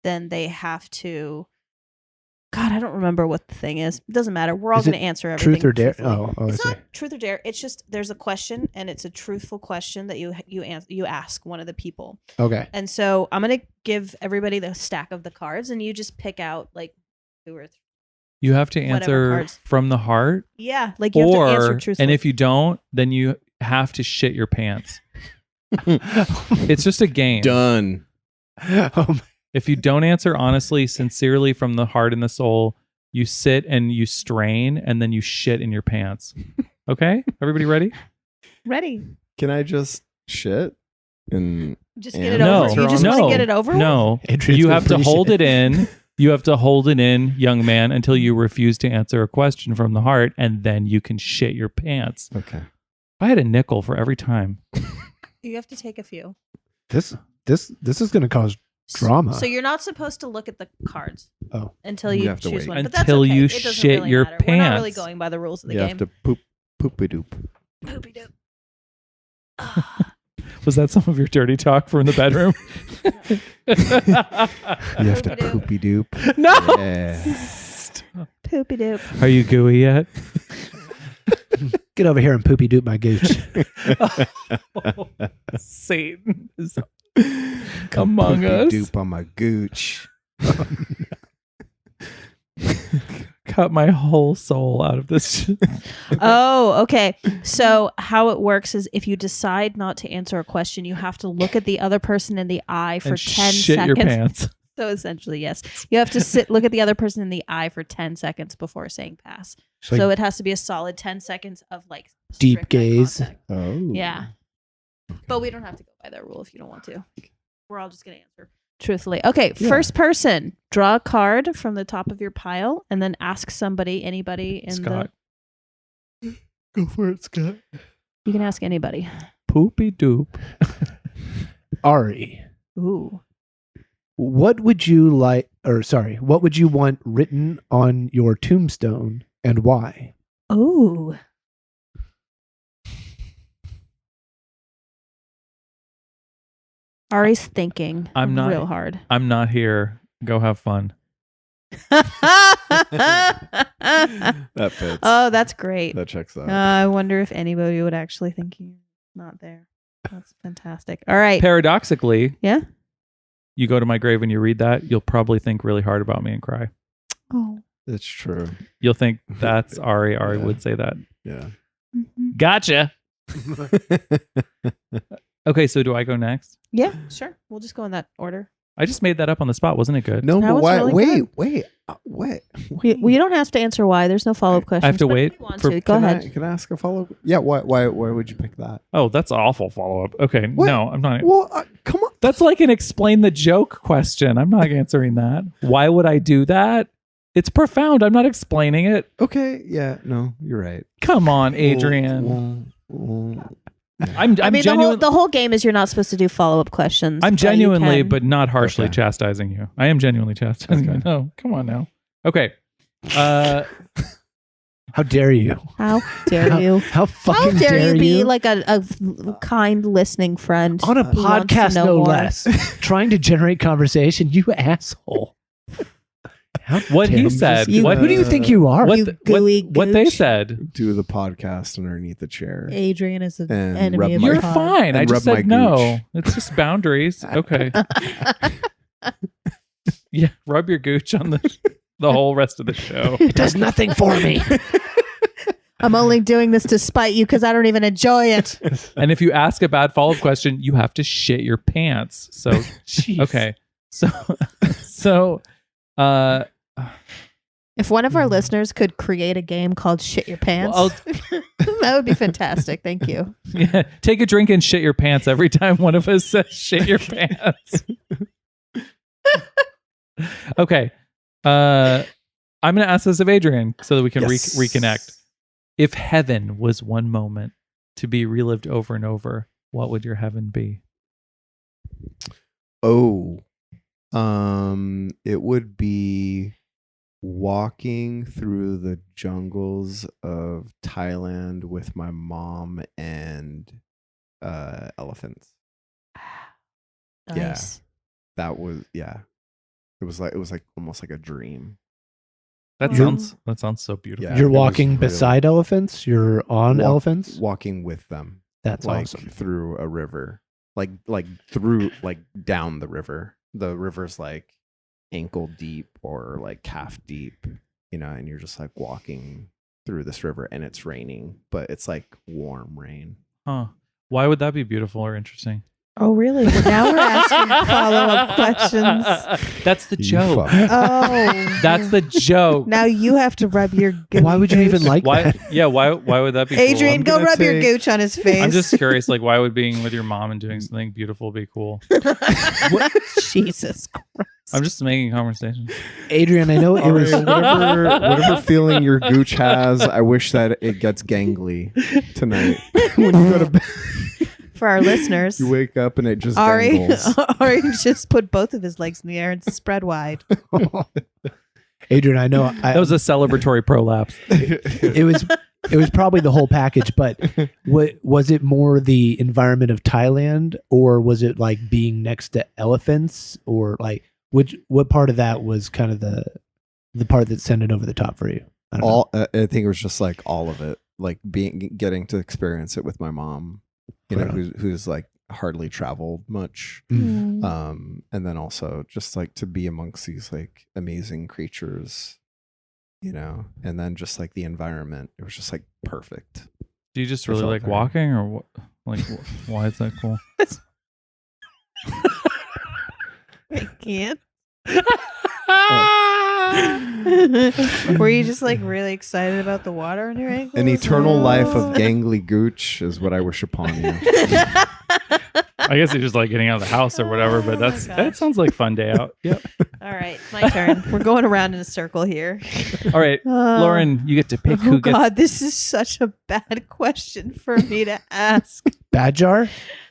then they have to. God, I don't remember what the thing is. It doesn't matter. We're all Is it going to answer everything. Truth or dare? truthfully. Oh, I It's see. not truth or dare. It's just there's a question and it's a truthful question that you ask one of the people. Okay. And so I'm going to give everybody the stack of the cards and you just pick out like 2 or 3. You have to Whatever answer cards. from the heart, Yeah, like you have to answer or truthfully. and if you don't, then you have to shit your pants. It's just a game. Done. Oh, If you don't answer honestly, sincerely from the heart and the soul, you sit and you strain and then you shit in your pants. Okay? Everybody ready? Ready. Can I just shit? And Just And get it no. over. You just want to get it over with? No. Adrian's You gonna have to free hold shit. it in. You have to hold it in, young man, until you refuse to answer a question from the heart, and then you can shit your pants. okay. If I had a nickel for every time. You have to take a few. This is going to cause drama. So you're not supposed to look at the cards. Oh. Until You you have to choose wait. one. But that's Until okay. you It doesn't shit really your matter. We're not really pants. going by the rules of the You game. have to poopy doop. Poopy doop. Was that some of your dirty talk from the bedroom? You have to Poopy doop. poopy doop. No. Yeah. Poopy doop. Are you gooey yet? Get over here and poopy doop my gooch. Satan is among Poopy us. doop on my gooch. Cut my whole soul out of this. Oh, okay. So how it works is if you decide not to answer a question, you have to look at the other person in the eye for and 10 shit seconds. your pants. So essentially, yes. You have to look at the other person in the eye for 10 seconds before saying pass. It's like So it has to be a solid 10 seconds of like deep strict eye gaze. contact. Oh. Yeah. But we don't have to go by that rule if you don't want to. We're all just going to answer truthfully. Okay, Yeah. first person, draw a card from the top of your pile and then ask anybody in Scott. Go for it, Scott. you can ask anybody. Poopy doop. Ari, Ooh. what would you what would you want written on your tombstone and why? Ooh. Ari's thinking I'm not- real hard. I'm not here. Go have fun. That fits. Oh, that's great. That checks out. I wonder if anybody would actually think you're not there. That's fantastic. All right. Paradoxically, Yeah? you go to my grave and you read that, you'll probably think really hard about me and cry. Oh. It's true. You'll think that's Ari. Ari Yeah. would say that. Yeah. Mhm. Gotcha. Okay, so do I go next? Yeah, sure. We'll just go in that order. I just made that up on the spot. Wasn't it good? No, That but was why? really Wait, good. wait. What? We don't have to answer why. There's no follow-up questions. I have to but if wait you want for- to. Go ahead. Can I ask a follow? Yeah. Why would you pick that? Oh, that's awful follow-up. Okay, What? no, I'm not. Well, come on. That's like an explain the joke question. I'm not answering that. Why would I do that? It's profound. I'm not explaining it. Okay. Yeah. No, you're right. Come on, Adrian. I'm I mean, genuine. the whole game is you're not supposed to do follow-up questions. I'm but you genuinely, can. but not harshly Okay. chastising you. I am genuinely chastising you. Okay. No, come on now. Okay. Uh, How dare you? How dare you? How How fucking dare you be you? like a kind listening friend On a who wants to podcast, know no more. less. Trying to generate conversation, you asshole. How what he dare said. You- What, Who do you think you are? what, You the- gooey what they gooch. said. Do the podcast underneath the chair. Adrian is an And enemy rub of my- the You're pod. fine. I And just rub said my no. gooch. It's just boundaries. Okay. Yeah. Rub your gooch on the the whole rest of the show. It does nothing for me. I'm only doing this to spite you because I don't even enjoy it. And if you ask a bad follow-up question, you have to shit your pants. So, okay. So, if one of our listeners could create a game called Shit Your Pants, that would be fantastic. Thank you. Yeah, take a drink and shit your pants every time one of us says shit your pants. Okay. I'm going to ask this of Adrien so that we can reconnect. If heaven was one moment to be relived over and over, what would your heaven be? Oh, it would be walking through the jungles of Thailand with my mom and elephants. Nice. Yeah. That was It was like almost like a dream. That sounds so beautiful. Yeah, You're it was walking really- beside elephants? You're on elephants? Walking with them. That's like awesome. through a river. Like through like down the river. The river's like ankle deep or like calf deep, and you're just like walking through this river and it's raining, but it's like warm rain. Huh. Why would that be beautiful or interesting? Oh, really? Well, now we're asking follow-up questions. That's the You joke. fuck. Oh. That's the joke. Now you have to rub your gooch. Why would you even like Why? that? Yeah. Why would that be? cool? Adrien, go gonna rub your take- gooch on his face. I'm just curious. Like, why would being with your mom and doing something beautiful be cool? Jesus Christ. I'm just making conversation. Adrien, I know it was... whatever feeling your gooch has, I wish that it gets gangly tonight. When you go to bed, For our listeners, you wake up and it just Ari dangles. just put both of his legs in the air and spread wide. Adrien, I know That was a celebratory prolapse. it was probably the whole package, but was it more the environment of Thailand, or was it like being next to elephants, or like what part of that was kind of the part that sent it over the top for you? I don't know. I think it was just like all of it, like getting to experience it with my mom, Right on. who's like hardly traveled much. Mm. And then also just like to be amongst these like amazing creatures, and then just like the environment, it was just like perfect. Do you just I really felt like very- walking, or what? Like, why is that cool? I can't. Were you just like really excited about the water in your ankles? An eternal life of gangly gooch is what I wish upon you. I guess you're just like getting out of the house or whatever, but Oh my that gosh. sounds like fun day out. Yep. All right, my turn. We're going around in a circle here. All right, Lauren, you get to pick Oh who gets. God, this is such a bad question for me to ask. Bad jar?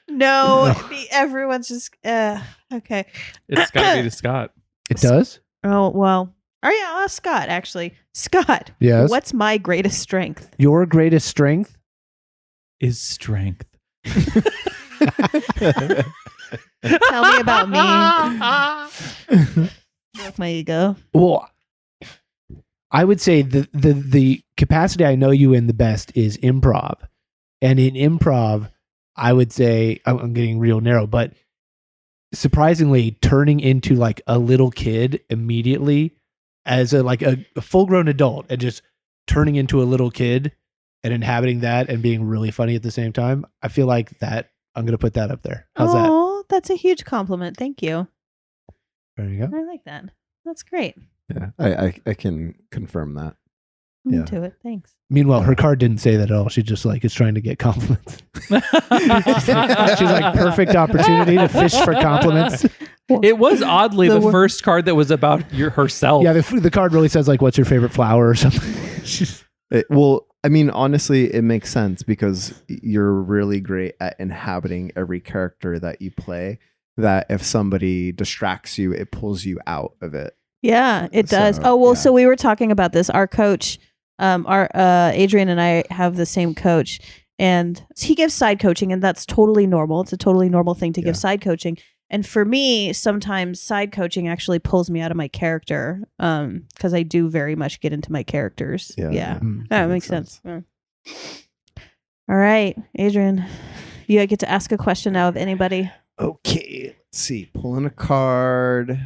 No, everyone's just okay. It's got to be to Scott. It does? Oh well. Oh yeah, I'll ask Scott actually. Scott, Yes. what's my greatest strength? Your greatest strength? Is strength. Tell me about me. Broke my ego. Well, I would say the capacity I know you in the best is improv. And in improv, I would say, I'm getting real narrow, but surprisingly turning into like a little kid immediately as a full grown adult and just turning into a little kid and inhabiting that and being really funny at the same time. I feel like that I'm going to put that up there. How's that? Oh, that's a huge compliment. Thank you. There you go. I like that. That's great. Yeah, I can confirm that. I'm Yeah. into it. Thanks. Meanwhile, her card didn't say that at all. She just like is trying to get compliments. She's like perfect opportunity to fish for compliments. It was oddly The the wor- first card that was about herself. Yeah, the card really says like, "What's your favorite flower?" or something. Well, I mean, honestly, it makes sense because you're really great at inhabiting every character that you play. That if somebody distracts you, it pulls you out of it. Yeah, it does. So, Oh well, yeah. so we were talking about this. Our coach, our Adrien and I have the same coach, and he gives side coaching, and that's totally normal. It's a totally normal thing to Yeah. give side coaching. And for me, sometimes side coaching actually pulls me out of my character, because I do very much get into my characters. Yeah. Mm. That makes sense. Yeah. All right, Adrien, you get to ask a question now of anybody. Okay, let's see. Pulling a card.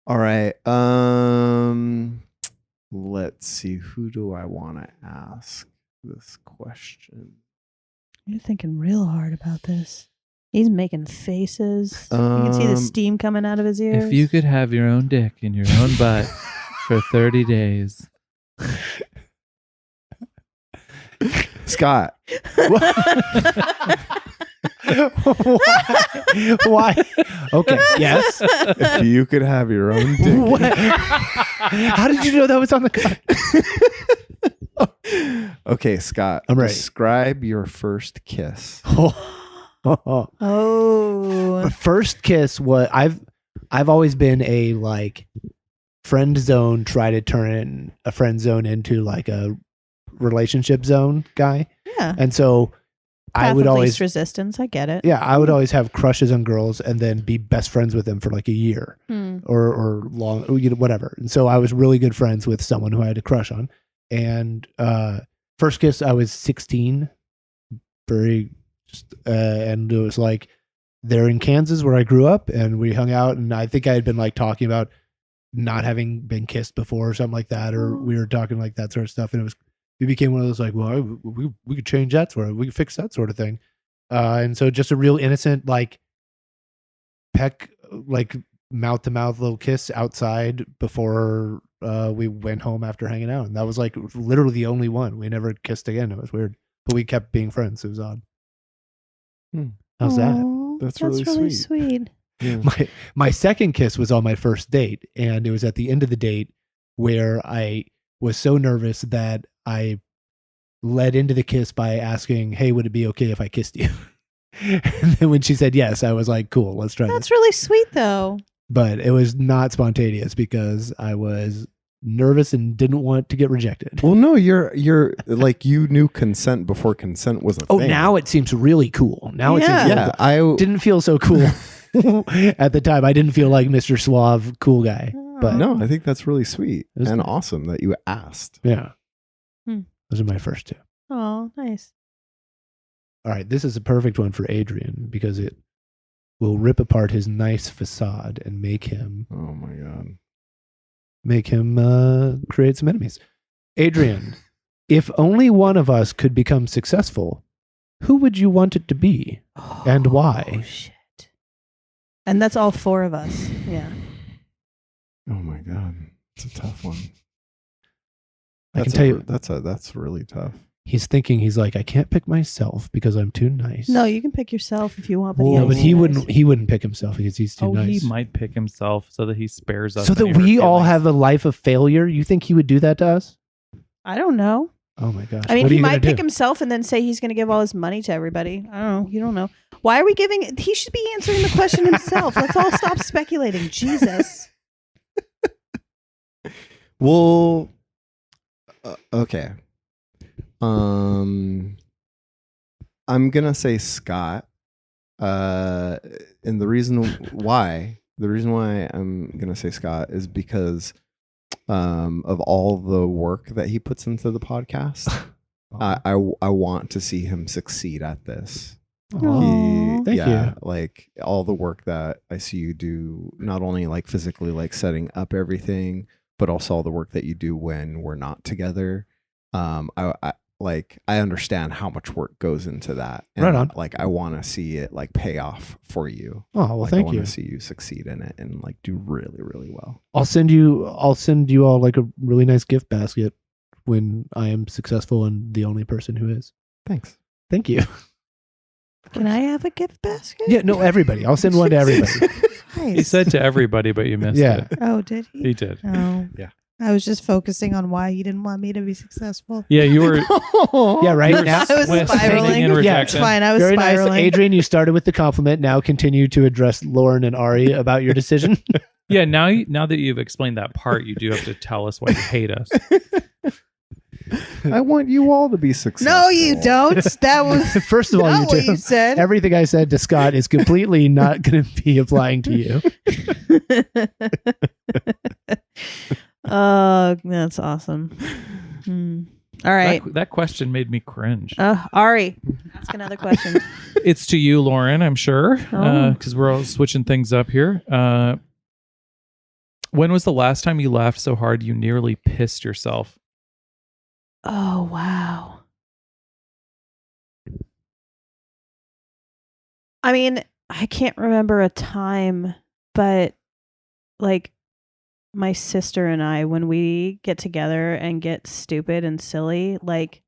All right. Let's see. Who do I want to ask this question? You're thinking real hard about this. He's making faces. You can see the steam coming out of his ears. If you could have your own dick in your own butt for 30 days. Scott. Why? Okay. Yes. If you could have your own dick. What? How did you know that was on the card? Okay, Scott. I'm ready. Describe your first kiss. Oh. The first kiss was I've always been a like friend zone, try to turn a friend zone into like a relationship zone guy. Yeah. And so I Path would of always least resistance. I get it. yeah, I would always have crushes on girls and then be best friends with them for like a year or long, whatever. And so I was really good friends with someone who I had a crush on. And first kiss, I was 16, and it was like they're in Kansas where I grew up, and we hung out. And I think I had been like talking about not having been kissed before or something like that, or we were talking like that sort of stuff. And it became one of those like, well, we could change that sort of, we could fix that sort of thing. And so just a real innocent like peck, like mouth to mouth little kiss outside before we went home after hanging out. And that was like literally the only one. We never kissed again. It was weird, but we kept being friends. It was odd. How's that? That's really sweet. Yeah. My second kiss was on my first date, and it was at the end of the date where I was so nervous that I led into the kiss by asking, "Hey, would it be okay if I kissed you?" And then when she said yes, I was like, "Cool, let's try That's this." really sweet, though. But it was not spontaneous because I was nervous and didn't want to get rejected. Well, no, you're like you knew consent before consent was a thing. Now it seems really cool. Now it seems Yeah. really Yeah, cool. I Didn't feel so cool at the time. I didn't feel like Mr. Suave cool guy. But no, I think that's really sweet It was and good. awesome that you asked. yeah. Hmm. Those are my first two. Oh, nice. All right, this is a perfect one for Adrien because it will rip apart his nice facade and make him Oh my god. create some enemies. Adrien, if only one of us could become successful, who would you want it to be? And why? Oh, shit. And that's all four of us. Yeah. Oh my god. It's a tough one. I can tell you, That's really tough. he's thinking, he's like, I can't pick myself because I'm too nice. No, you can pick yourself if you want, but No, but he wouldn't. wouldn't pick himself because he's too nice. He might pick himself so that he spares us. So that any hurt we all feelings. have a life of failure? You think he would do that to us? I don't know. Oh my gosh. I mean, What are he you gonna might pick do? himself and then say he's going to give all his money to everybody. I don't know. You don't know. Why are we giving? He should be answering the question himself. Let's all stop speculating. Jesus. Well, okay. I'm gonna say Scott. And the reason why I'm gonna say Scott is because of all the work that he puts into the podcast. I want to see him succeed at this. Aw. Thank you. Like all the work that I see you do, not only like physically like setting up everything, but also all the work that you do when we're not together. I understand how much work goes into that. And Right on. Like I want to see it like pay off for you. Oh, well, Like, thank I want you. to see you succeed in it and like do really, really well. I'll send you all like a really nice gift basket when I am successful and the only person who is. Thanks. Thank you. Can I have a gift basket? Yeah, no, everybody. I'll send one to everybody. Nice. He said to everybody, but you missed Yeah. it. Oh, did he? He did. Oh. Yeah. I was just focusing on why he didn't want me to be successful. Yeah, you were. Yeah, right. you were Now, I was Swiss spiraling. taking in Yeah, rejection. It's fine. I was very nice. spiraling. Adrien, you started with the compliment. Now continue to address Lauren and Ari about your decision. Yeah, now that you've explained that part, you do have to tell us why you hate us. I want you all to be successful. No, you don't. That was First of all, not you what do. you said. Everything I said to Scott is completely not going to be applying to you. That's awesome. All right. That question made me cringe. Ari, ask another question. It's to you, Lauren, I'm sure, Oh. because we're all switching things up here. When was the last time you laughed so hard you nearly pissed yourself? Oh, wow. I mean, I can't remember a time, but like my sister and I, when we get together and get stupid and silly, like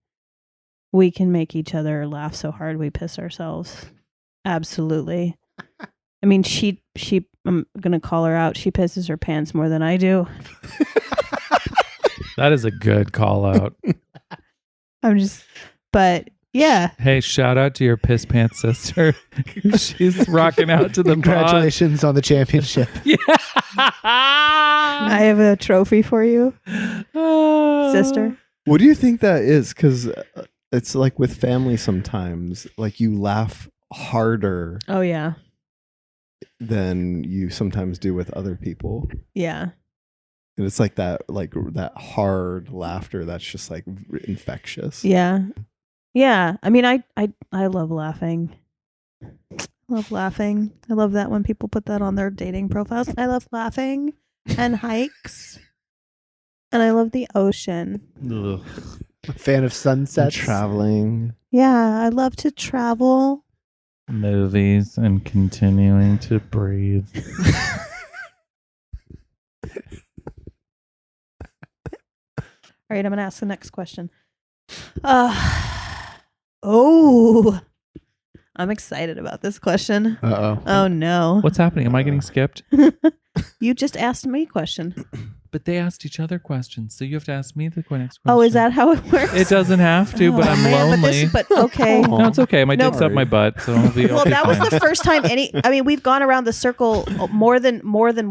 we can make each other laugh so hard we piss ourselves. Absolutely. I mean, she I'm gonna call her out. She pisses her pants more than I do. That is a good call out. But yeah. Hey, shout out to your piss pants sister. She's rocking out to the Congratulations on the championship. Yeah. I have a trophy for you, sister. What do you think that is? Because it's like with family sometimes, like you laugh harder Oh yeah. than you sometimes do with other people. Yeah. And it's like that hard laughter that's just like infectious. Yeah. Yeah. I mean, I love laughing. Love laughing. I love that when people put that on their dating profiles. I love laughing and hikes. And I love the ocean. Ugh. A fan of And sunsets. traveling. Yeah, I love to travel. Movies and continuing to breathe. All right, I'm going to ask the next question. Oh, I'm excited about this question. Uh-oh. Oh, no. What's happening? Am I getting skipped? You just asked me a question. But they asked each other questions, so you have to ask me the next question. Oh, is that how it works? It doesn't have to, but Oh, I'm man, lonely. But okay. No, it's okay. My No. dick's up my butt, so I'll be Well, that was fine. the first time we've gone around the circle more than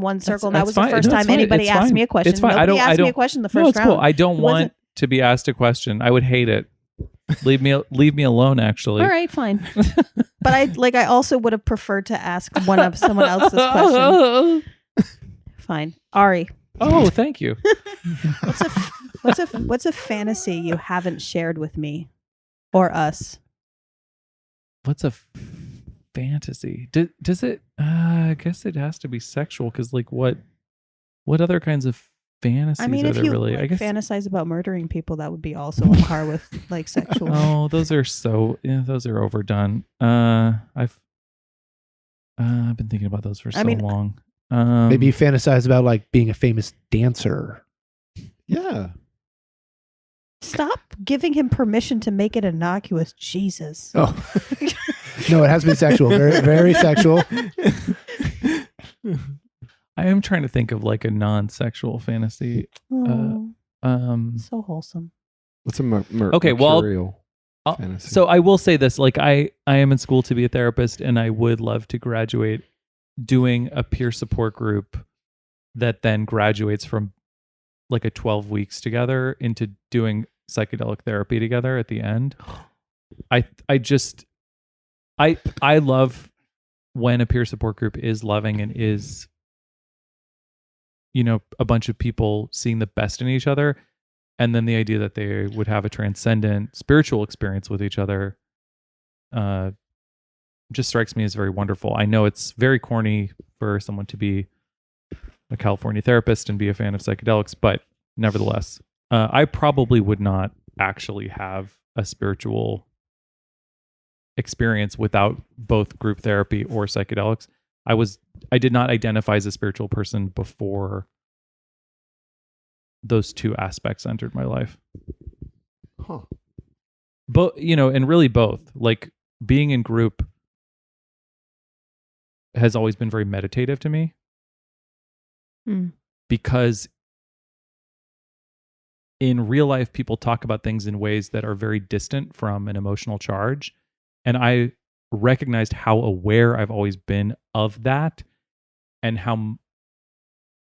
one circle. And that was the fine. first No, time it's fine. anybody It's asked fine. me a question. It's fine. Nobody asked me a question the first No, it's round. cool. I don't It want wasn't- to be asked a question. I would hate it. Leave me alone, actually. All right, fine. But I also would have preferred to ask someone else's question. Fine. Ari, Oh, thank you. what's a fantasy you haven't shared with me or us? What's a fantasy? Does it? I guess it has to be sexual, because like what other kinds of fantasies I mean, are if there you really? I guess. fantasize about murdering people, that would be also on par with like sexual. Oh, those are overdone. I've been thinking about those for so long. Maybe you fantasize about like being a famous dancer. Yeah. Stop giving him permission to make it innocuous. Jesus. Oh. No, it has to be sexual. Very, very sexual. I am trying to think of like a non-sexual fantasy. Oh, so wholesome. What's a Okay, well, mercurial fantasy? So I will say this: like I am in school to be a therapist, and I would love to graduate doing a peer support group that then graduates from like a 12 weeks together into doing psychedelic therapy together at the end. I love when a peer support group is loving and is, a bunch of people seeing the best in each other. And then the idea that they would have a transcendent spiritual experience with each other just strikes me as very wonderful. I know it's very corny for someone to be a California therapist and be a fan of psychedelics, but nevertheless, I probably would not actually have a spiritual experience without both group therapy or psychedelics. I did not identify as a spiritual person before those two aspects entered my life. Huh. But, and really both. Like being in group has always been very meditative to me. Because in real life, people talk about things in ways that are very distant from an emotional charge. And I recognized how aware I've always been of that and how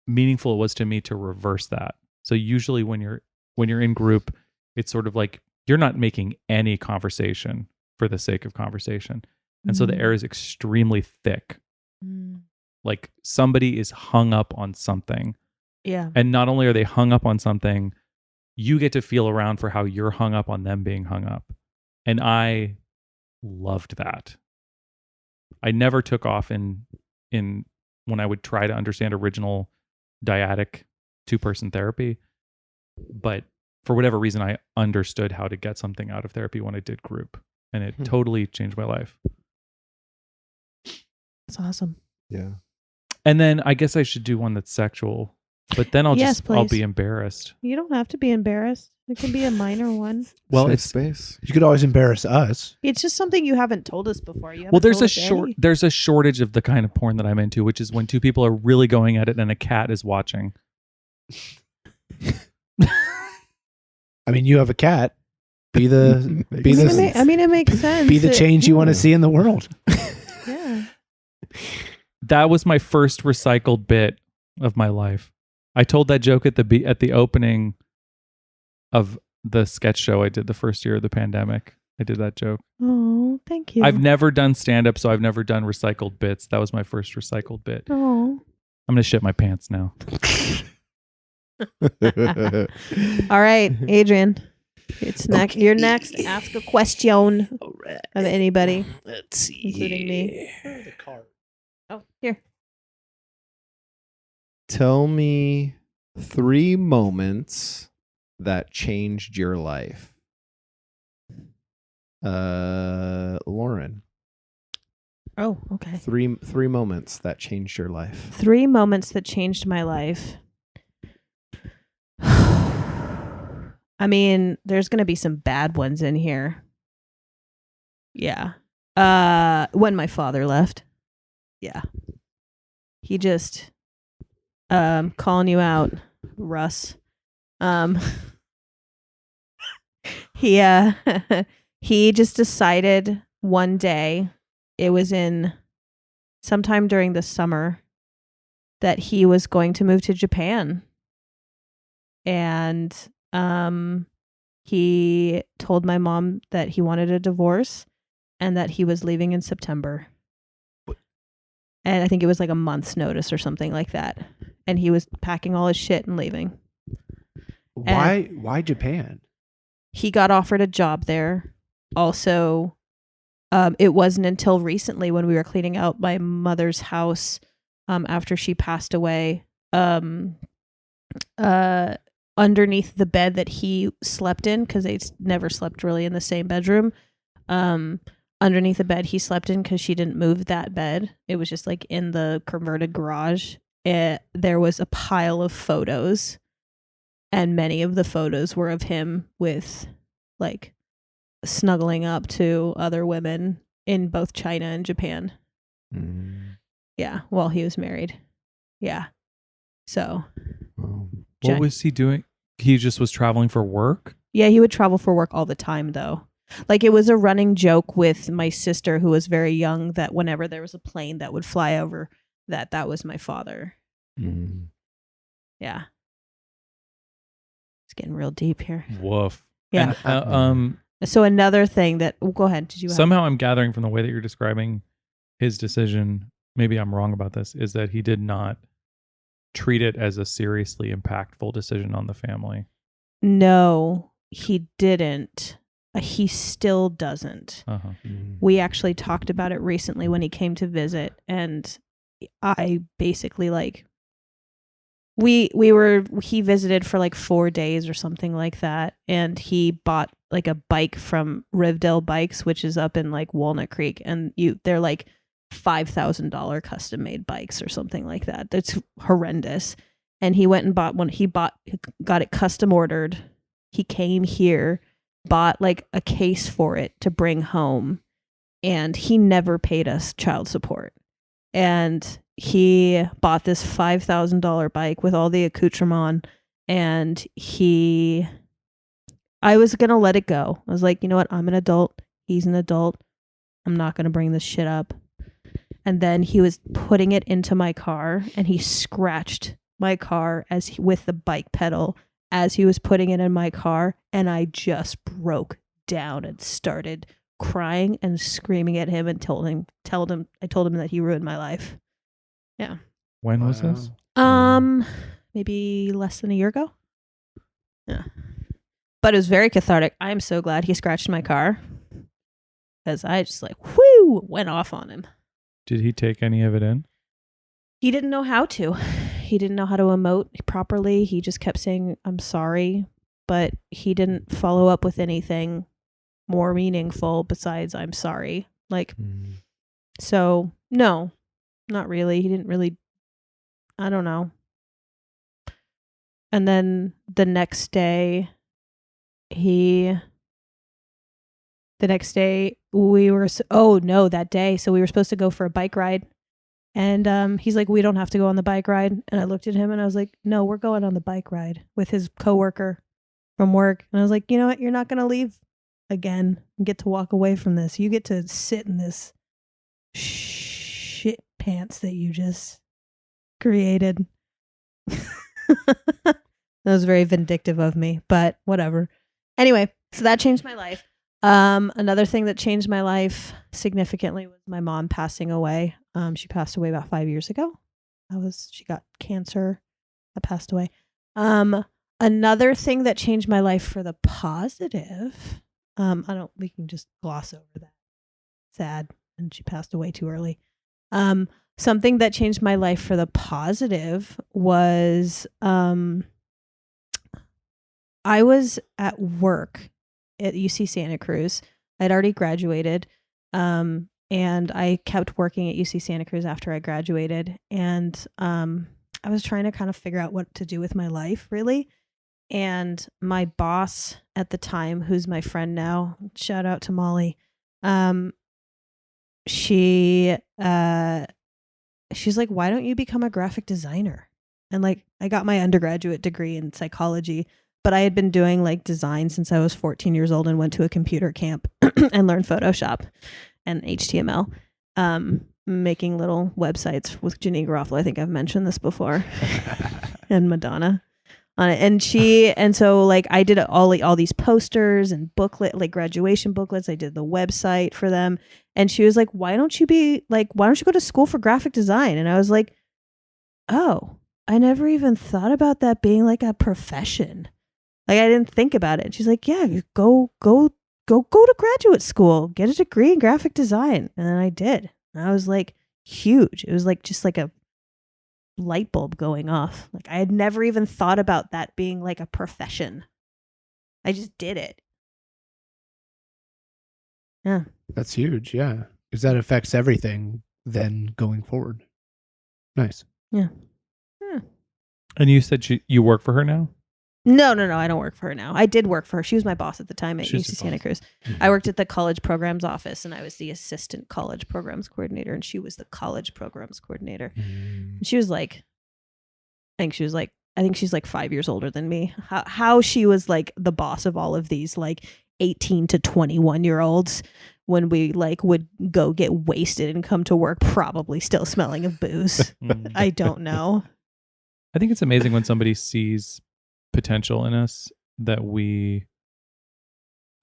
meaningful it was to me to reverse that. So usually when you're in group, it's sort of like you're not making any conversation for the sake of conversation. And so the air is extremely thick. Like somebody is hung up on something. Yeah. And not only are they hung up on something, you get to feel around for how you're hung up on them being hung up. And I loved that. I never took off in when I would try to understand original dyadic 2-person therapy. But for whatever reason, I understood how to get something out of therapy when I did group, and it totally changed my life. That's awesome. Yeah. And then I guess I should do one that's sexual, but then I'll Please. be embarrassed. You don't have to be embarrassed. It can be a minor one. Well, Safe it's space. You could always embarrass us. It's just something you haven't told us before. there's a shortage of the kind of porn that I'm into, which is when two people are really going at it and a cat is watching. I mean, you have a cat. Be the it makes sense. be the change you want to see in the world. Yeah. That was my first recycled bit of my life. I told that joke at the opening of the sketch show I did the first year of the pandemic. I did that joke. Oh, thank you. I've never done stand-up, so I've never done recycled bits. That was my first recycled bit. Oh. I'm going to shit my pants now. All right, Adrien. It's next. You're next. Ask a question of anybody. Let's see. Including me. The card. Oh, here. Tell me 3 moments that changed your life. Lauren. Oh, okay. 3 moments that changed your life. 3 moments that changed my life. I mean, there's going to be some bad ones in here. Yeah. When my father left. Yeah. He just calling you out, Russ. He just decided one day, it was in sometime during the summer, that he was going to move to Japan. And he told my mom that he wanted a divorce and that he was leaving in September. And I think it was like a month's notice or something like that. And he was packing all his shit and leaving. Why Japan? He got offered a job there. Also, it wasn't until recently when we were cleaning out my mother's house after she passed away. Underneath the bed that he slept in, because they never slept really in the same bedroom. Underneath the bed he slept in, because she didn't move that bed. It was just like in the converted garage. There was a pile of photos, and many of the photos were of him with like snuggling up to other women in both China and Japan. Yeah, while he was married. Yeah. So. What was he doing? He just was traveling for work? Yeah, he would travel for work all the time, though. Like, it was a running joke with my sister, who was very young, that whenever there was a plane that would fly over, that was my father. Yeah. It's getting real deep here. Woof. Yeah. And, so another thing that... go ahead. Did you somehow I'm gathering from the way that you're describing his decision, maybe I'm wrong about this, is that he did not treat it as a seriously impactful decision on the family. No, he didn't. He still doesn't. We actually talked about it recently when he came to visit, and I basically like he visited for like 4 days or something like that, and he bought like a bike from Rivdale Bikes, which is up in like Walnut Creek, and they're like $5,000 custom made bikes or something like that. That's horrendous. And he went and bought one. Got it custom ordered. He came here, bought like a case for it to bring home, and he never paid us child support. And he bought this $5,000 bike with all the accoutrement, and I was going to let it go. I was like, you know what? I'm an adult. He's an adult. I'm not going to bring this shit up. And then he was putting it into my car, and he scratched my car with the bike pedal as he was putting it in my car, and I just broke down and started crying and screaming at him and told him that he ruined my life. Yeah. When was this? Maybe less than a year ago. Yeah. But it was very cathartic. I am so glad he scratched my car, because I just like went off on him. Did he take any of it in? He didn't know how to. he didn't know how to emote properly. He just kept saying, "I'm sorry," but he didn't follow up with anything more meaningful besides "I'm sorry." Like, so no, not really. He didn't really, I don't know. And then the next day we were, that day. So we were supposed to go for a bike ride. And he's like, "We don't have to go on the bike ride." And I looked at him and I was like, "No, we're going on the bike ride," with his coworker from work. And I was like, "You know what? You're not going to leave again and get to walk away from this. You get to sit in this shit pants that you just created." That was very vindictive of me, but whatever. Anyway, so that changed my life. Another thing that changed my life significantly was my mom passing away. She passed away about 5 years ago. She got cancer. That passed away. Another thing that changed my life for the positive. We can just gloss over that. Sad. And she passed away too early. Something that changed my life for the positive was, I was at work at UC Santa Cruz. I'd already graduated. And I kept working at UC Santa Cruz after I graduated. And I was trying to kind of figure out what to do with my life, really. And my boss at the time, who's my friend now, shout out to Molly, she's like, "Why don't you become a graphic designer?" And like, I got my undergraduate degree in psychology, but I had been doing like design since I was 14 years old and went to a computer camp and learned Photoshop and HTML, making little websites with Janine Garofalo. I think I've mentioned this before. And Madonna on it. And so like I did all these posters and like graduation booklets. I did the website for them. And she was like, why don't you go to school for graphic design? And I was like, oh, I never even thought about that being like a profession. Like I didn't think about it. And she's like, yeah, go to graduate school, get a degree in graphic design. And then I did. And I was like, huge. It was like just like a light bulb going off. Like I had never even thought about that being like a profession. I just did it. Yeah. That's huge. Yeah. Because that affects everything then going forward. Nice. Yeah. And you said you work for her now? No. I don't work for her now. I did work for her. She was my boss at the time at She's UC Santa Cruz. I worked at the college programs office and I was the assistant college programs coordinator and she was the college programs coordinator. And she was like, I think she's like 5 years older than me. How she was like the boss of all of these like 18 to 21 year olds when we like would go get wasted and come to work probably still smelling of booze. I don't know. I think it's amazing when somebody sees potential in us that we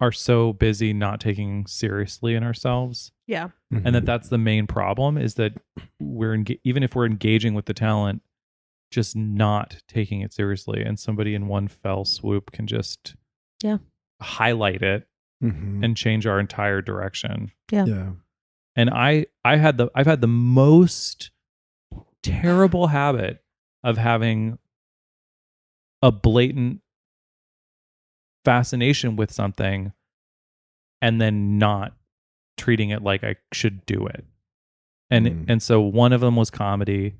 are so busy not taking seriously in ourselves. Yeah. And that's the main problem is that even if we're engaging with the talent, just not taking it seriously. And somebody in one fell swoop can just highlight it and change our entire direction. Yeah. And I've had the most terrible habit of having a blatant fascination with something and then not treating it like I should do it. And so one of them was comedy,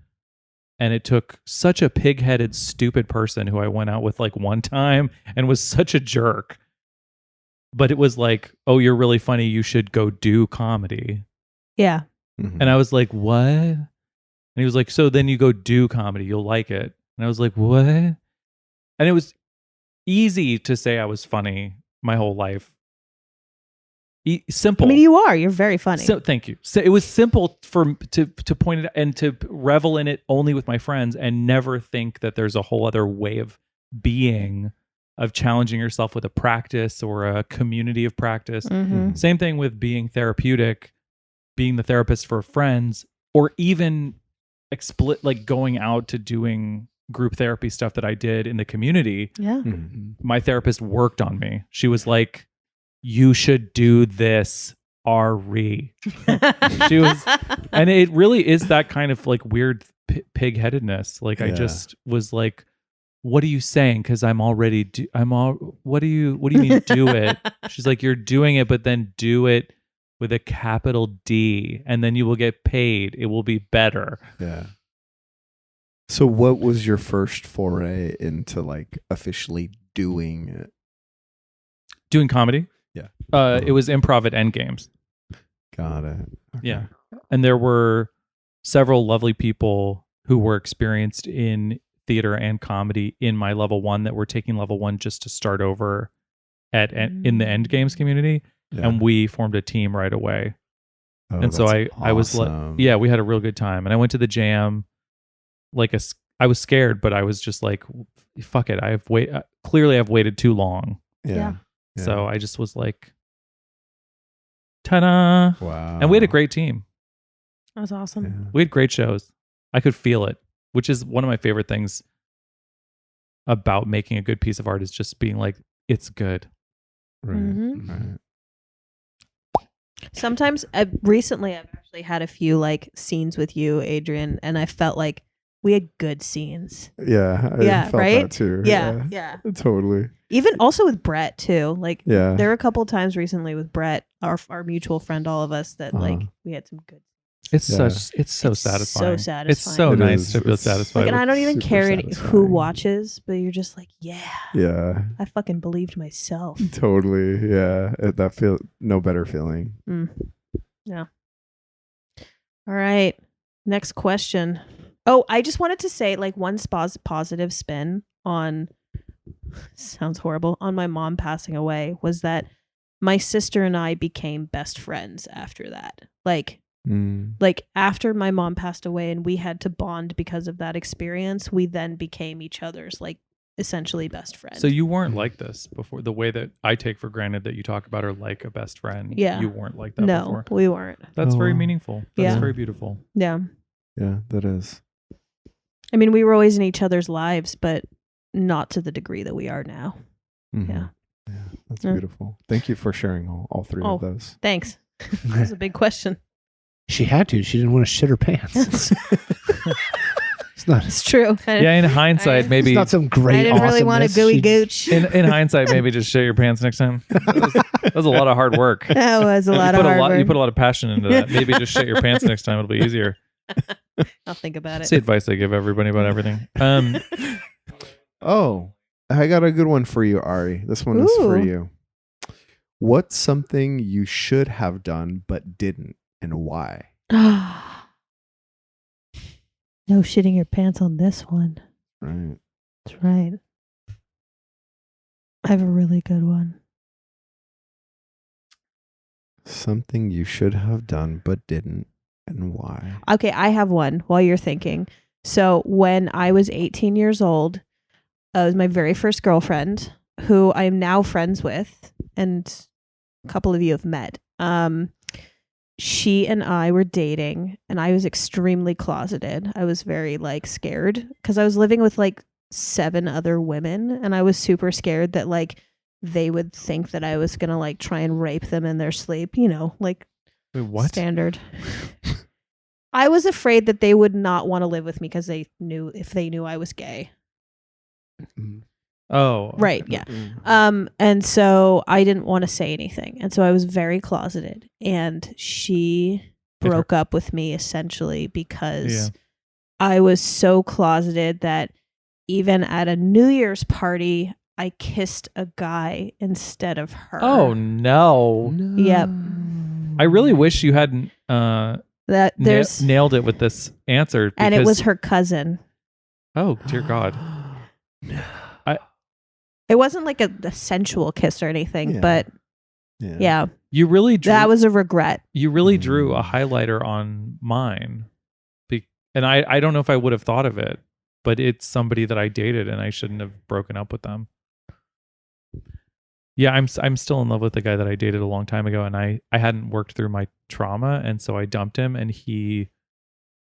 and it took such a pig-headed stupid person who I went out with like one time and was such a jerk. But it was like, "Oh, you're really funny, you should go do comedy." Yeah. And I was like, "What?" And he was like, "So then you go do comedy, you'll like it." And I was like, "What?" And it was easy to say I was funny my whole life. Simple. I mean, you're very funny. So, thank you. So it was simple to point it and to revel in it only with my friends and never think that there's a whole other way of being, of challenging yourself with a practice or a community of practice. Same thing with being therapeutic, being the therapist for friends, or even like going out to doing group therapy stuff that I did in the community. Yeah. My therapist worked on me. She was like, "You should do this, Ari." She was, and it really is that kind of like weird pig-headedness. Like I Yeah. just was like, what are you saying? Because I'm already what do you mean do it? She's like, you're doing it, but then do it with a capital D, and then you will get paid. It will be better. Yeah. So what was your first foray into like officially doing it? Doing comedy. Yeah. It was improv at Endgames. Got it. Okay. Yeah. And there were several lovely people who were experienced in theater and comedy in my level 1 that were taking level 1 just to start over in the Endgames community. Yeah. And we formed a team right away. Oh, And so that's I was like, awesome. yeah, we had a real good time. And I went to the jam. I was scared, but I was just like, fuck it. Clearly I've waited too long. Yeah. So I just was like, ta-da. Wow. And we had a great team. That was awesome. Yeah. We had great shows. I could feel it, which is one of my favorite things about making a good piece of art is just being like, it's good. Right. Mhm. Right. Sometimes, recently, I've actually had a few like scenes with you, Adrien, and I felt like we had good scenes. Yeah. I Yeah, felt right? that too. Yeah. Totally. Even also with Brett too. Like Yeah. there were a couple times recently with Brett, our mutual friend, all of us that like we had some good. It's Yeah. it's so It's satisfying. so satisfying. It's so It nice is. to feel It's satisfied. Like, and I don't even super care who satisfying. watches, but you're just like, yeah, Yeah. I fucking believed myself. Totally. Yeah. That feel no better feeling. Yeah. All right. Next question. Oh, I just wanted to say like one positive spin on sounds horrible on my mom passing away was that my sister and I became best friends after that. Like after my mom passed away and we had to bond because of that experience, we then became each other's like essentially best friend. So you weren't like this before. The way that I take for granted that you talk about her like a best friend. Yeah. You weren't like that no, before. we weren't. That's very Oh. meaningful. That's Yeah. very beautiful. Yeah. Yeah, that is. I mean, we were always in each other's lives, but not to the degree that we are now. Mhm. Yeah. Yeah. That's Yeah. beautiful. Thank you for sharing all three Oh. of those. Thanks. That was a big question. She had to. She didn't want to shit her pants. It's not. It's true. Yeah, in hindsight, maybe It's not some great. I didn't really want a awesomeness. gooey She- gooch. in hindsight, maybe just shit your pants next time. That was a lot of hard work. That was a lot you of put hard work. You put a lot of passion into that. Maybe just shit your pants next time. It'll be easier. I'll think about That's it. the advice I give everybody about everything. Oh, I got a good one for you, Ari. This one is for Ooh. you. What's something you should have done but didn't, and why? No shitting your pants on this one. Right. That's right. I have a really good one. Something you should have done but didn't, and why? Okay, I have one while you're thinking. So when I was 18 years old, it was my very first girlfriend, who I am now friends with, and a couple of you have met. She and I were dating, and I was extremely closeted. I was very like scared because I was living with like 7 other women, and I was super scared that like they would think that I was gonna like try and rape them in their sleep. You know, like wait, what? standard. I was afraid that they would not want to live with me because they knew I was gay. Oh, Right, yeah. And so I didn't want to say anything. And so I was very closeted. And she It broke up with me essentially because Yeah. I was so closeted that even at a New Year's party, I kissed a guy instead of her. Oh no! Yep. I really wish you hadn't That there's nailed it with this answer. and it because- was her cousin. Oh dear God! It wasn't like a sensual kiss or anything, Yeah. but yeah, You really drew. that was a regret. You really drew a highlighter on mine, and I don't know if I would have thought of it, but it's somebody that I dated, and I shouldn't have broken up with them. Yeah, I'm still in love with the guy that I dated a long time ago, and I hadn't worked through my trauma, and so I dumped him, and he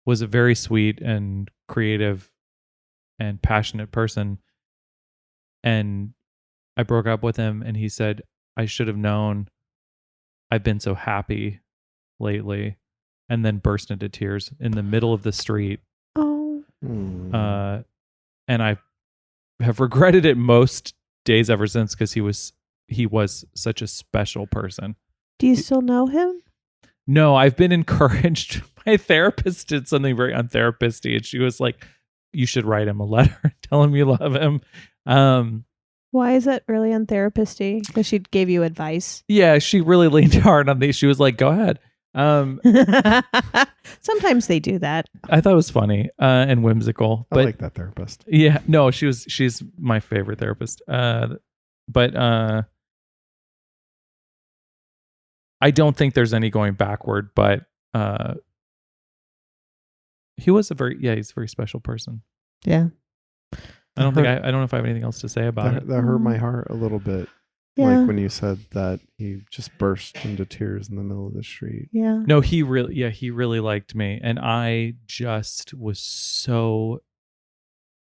was a very sweet and creative and passionate person, and I broke up with him, and he said, I should have known. I've been so happy lately, and then burst into tears in the middle of the street. Oh, And I have regretted it most days ever since because he was such a special person. Do you still know him? No, I've been encouraged. My therapist did something very untherapist-y, and she was like, you should write him a letter, tell him you love him. Why is that really untherapist-y? Because she gave you advice. Yeah, she really leaned hard on these. She was like, go ahead. Sometimes they do that. I thought it was funny and whimsical. I But like that therapist. yeah, no, she's my favorite therapist. But I don't think there's any going backward, but he's a very special person. Yeah. I don't know if I have anything else to say about it. That hurt my heart a little bit. Yeah. Like when you said that he just burst into tears in the middle of the street. Yeah. No, he really liked me, and I just was so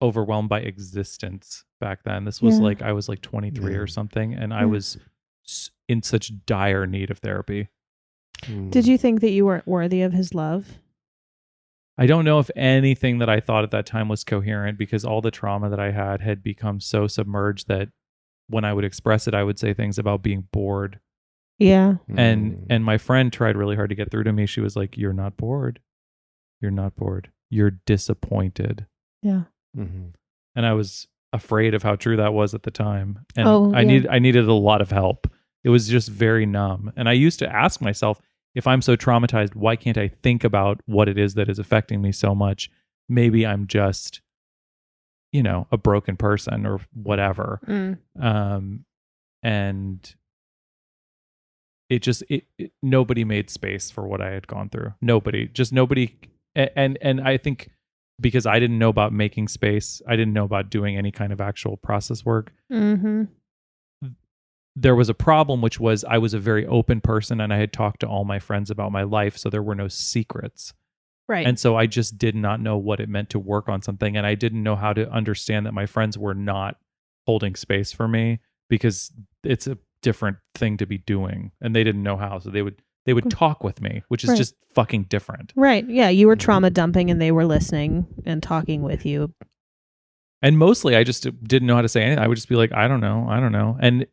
overwhelmed by existence back then. This was like I was like 23 or something, and I was in such dire need of therapy. Did you think that you weren't worthy of his love? I don't know if anything that I thought at that time was coherent because all the trauma that I had become so submerged that when I would express it, I would say things about being bored. Yeah. And my friend tried really hard to get through to me. She was like, "You're not bored. You're not bored. You're disappointed." Yeah. And I was afraid of how true that was at the time. And I yeah. needed a lot of help. It was just very numb. And I used to ask myself, if I'm so traumatized, why can't I think about what it is that is affecting me so much? Maybe I'm just, a broken person or whatever. And nobody made space for what I had gone through. Nobody. And I think because I didn't know about making space, I didn't know about doing any kind of actual process work. There was a problem, which was I was a very open person and I had talked to all my friends about my life. So there were no secrets. Right. And so I just did not know what it meant to work on something. And I didn't know how to understand that my friends were not holding space for me because it's a different thing to be doing. And they didn't know how. So they would talk with me, which is just fucking different. Right. Yeah. You were trauma dumping and they were listening and talking with you. And mostly I just didn't know how to say anything. I would just be like, I don't know. And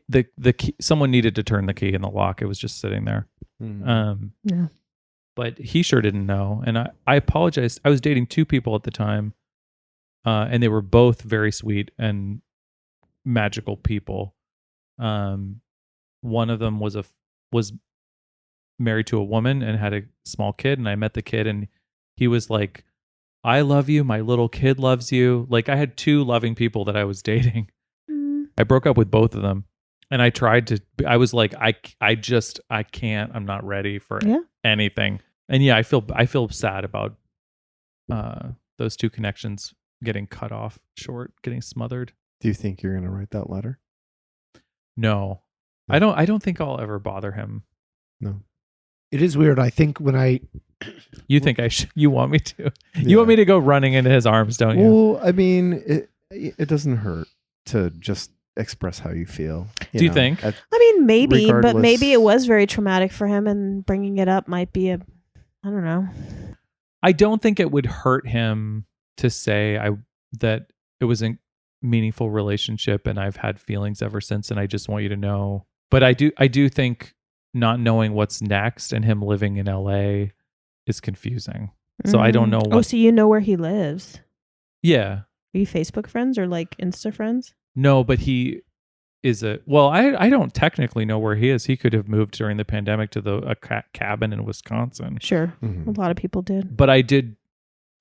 the key, someone needed to turn the key in the lock. It was just sitting there. Yeah. But he sure didn't know. And I apologized. I was dating two people at the time, and they were both very sweet and magical people. One of them was married to a woman and had a small kid, and I met the kid, and he was like, "I love you. My little kid loves you." Like I had two loving people that I was dating. I broke up with both of them. And I was like, I can't, I'm not ready for anything. And yeah, I feel sad about those two connections getting cut off short, getting smothered. Do you think you're going to write that letter? No, I don't think I'll ever bother him. No. It is weird. I think when you think I should, you want me to, you want me to go running into his arms, don't you? Well, I mean, it doesn't hurt to just express how you feel. Do you think? I mean, maybe, regardless. but maybe it was very traumatic for him and bringing it up might be I don't know. I don't think it would hurt him to say that it was a meaningful relationship and I've had feelings ever since and I just want you to know. But I do think not knowing what's next and him living in LA is confusing. So I don't know what. So you know where he lives? Yeah. Are you Facebook friends or like Insta friends? No, but he is I don't technically know where he is. He could have moved during the pandemic to a cabin in Wisconsin. Sure. A lot of people did. But I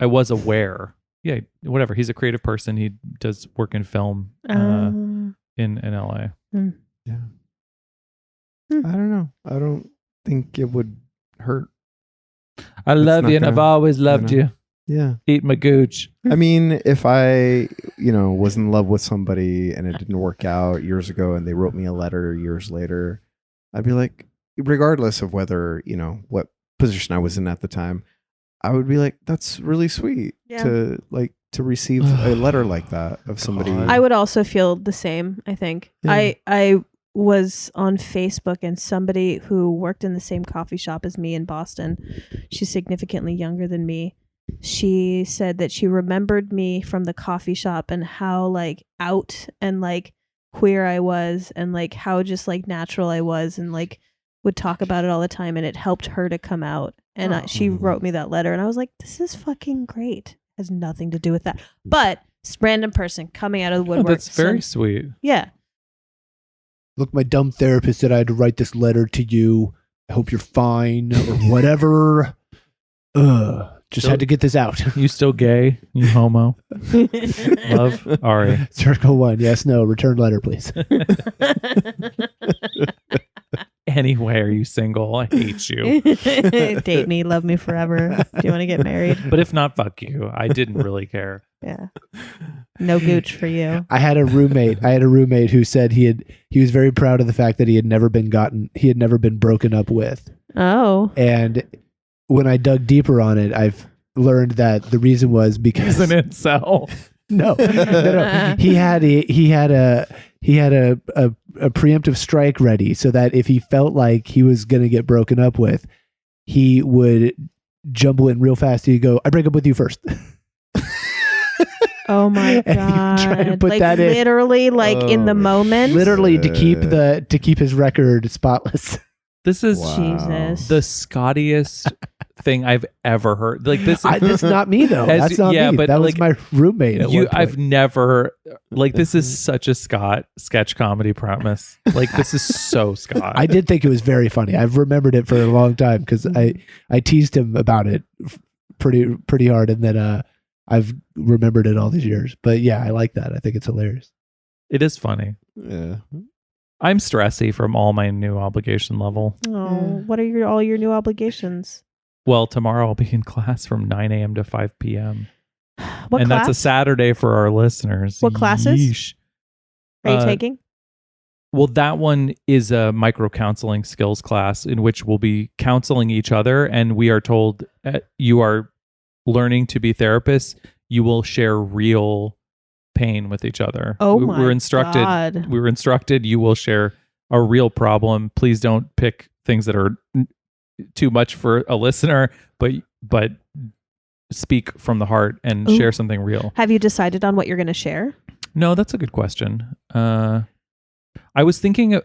was aware. Yeah, whatever. He's a creative person. He does work in film in LA. Yeah. I don't know. I don't think it would hurt. I love you and I've always loved you. Yeah. Eat my gooch. I mean, if I, was in love with somebody and it didn't work out years ago and they wrote me a letter years later, I'd be like, regardless of whether, what position I was in at the time, I would be like, that's really sweet to receive a letter like that of somebody. I would also feel the same, I think. Yeah. I was on Facebook and somebody who worked in the same coffee shop as me in Boston, she's significantly younger than me. she said that she remembered me from the coffee shop and how like out and like queer I was and like how just like natural I was and like would talk about it all the time, and it helped her to come out. And she wrote me that letter, and I was like, this is fucking great. Has nothing to do with that, but random person coming out of the woodwork. That's very sweet. Yeah. Look, my dumb therapist said I had to write this letter to you. I hope you're fine or whatever. Just had to get this out. You still gay? You homo? Love, Ari. Circle 1. Yes, no. Return letter, please. Anyway, are you single? I hate you. Date me, love me forever. Do you want to get married? But if not, fuck you. I didn't really care. Yeah. No Gooch for you. I had a roommate who said he was very proud of the fact that he had never been broken up with. Oh. And when I dug deeper on it, I've learned that the reason was because He's an incel. No. He had a preemptive strike ready so that if he felt like he was going to get broken up with, he would jumble in real fast. He'd go, I break up with you first. Oh my God. Try to put like that in. literally like in the moment. Literally to keep his record spotless. This is Jesus. the scottiest thing I've ever heard. Like this That's not me though. That's not me. But that was like, my roommate at one point. I've never like this is such a Scott sketch comedy premise. Like this is so Scott. I did think it was very funny. I've remembered it for a long time because I teased him about it pretty hard, and then I've remembered it all these years. But yeah, I like that. I think it's hilarious. It is funny. Yeah. I'm stressy from all my new obligation level. Oh, what are all your new obligations? Well, tomorrow I'll be in class from 9 a.m. to 5 p.m. What and class? that's a Saturday for our listeners. What classes? Yeesh. Are you taking? Well, that one is a micro counseling skills class in which we'll be counseling each other, and we are told you are learning to be therapists. You will share real pain with each other. Oh we my were instructed, God. We were instructed you will share a real problem. Please don't pick things that are too much for a listener, but speak from the heart and share something real. Have you decided on what you're going to share? No, that's a good question. I was thinking,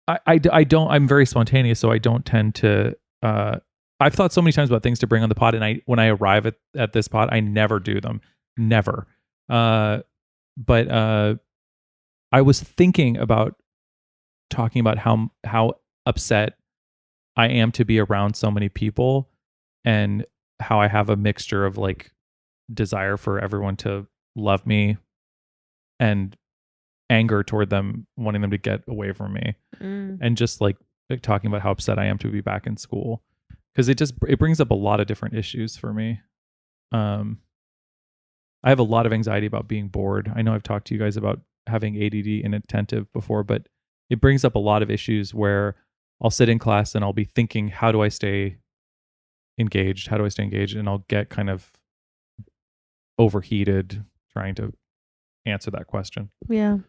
I don't, I'm very spontaneous, so I don't tend to, I've thought so many times about things to bring on the pod, and when I arrive at this pod, I never do them. Never. But I was thinking about talking about how upset I am to be around so many people, and how I have a mixture of like desire for everyone to love me and anger toward them, wanting them to get away from me, and just like talking about how upset I am to be back in school, because it brings up a lot of different issues for me. I have a lot of anxiety about being bored. I know I've talked to you guys about having ADD and inattentive before, but it brings up a lot of issues where I'll sit in class and I'll be thinking, how do I stay engaged? How do I stay engaged? And I'll get kind of overheated trying to answer that question. Yeah.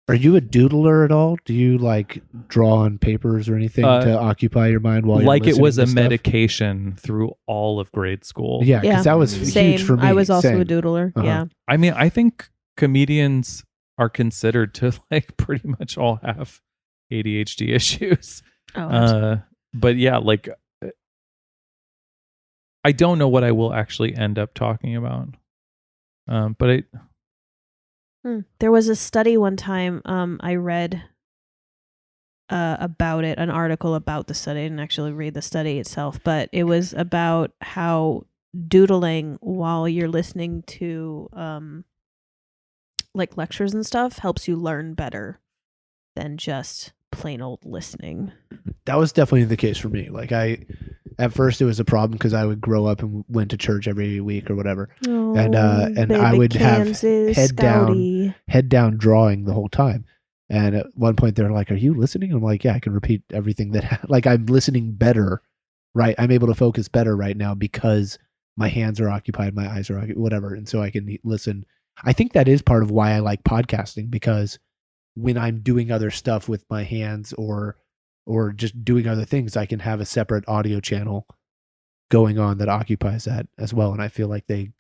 Are you a doodler at all? Do you like draw on papers or anything to occupy your mind while you're like it was a listening to stuff? medication through all of grade school? Yeah, because that was Same. huge for me. I was also Same. a doodler. Uh-huh. Yeah. I mean, I think comedians are considered to like pretty much all have ADHD issues. Oh, but yeah, like I don't know what I will actually end up talking about. But there was a study one time I read about it, an article about the study. I didn't actually read the study itself, but it was about how doodling while you're listening to like lectures and stuff helps you learn better than just plain old listening. That was definitely the case for me. Like at first it was a problem because I would grow up and went to church every week or whatever, and I would Kansas, have Scouty. head down drawing the whole time. And at one point they're like, "Are you listening?" I'm like, "Yeah, I can repeat everything that like I'm listening better, right? I'm able to focus better right now because my hands are occupied, my eyes are occupied, whatever, and so I can listen." I think that is part of why I like podcasting, because when I'm doing other stuff with my hands or just doing other things, I can have a separate audio channel going on that occupies that as well. And I feel like they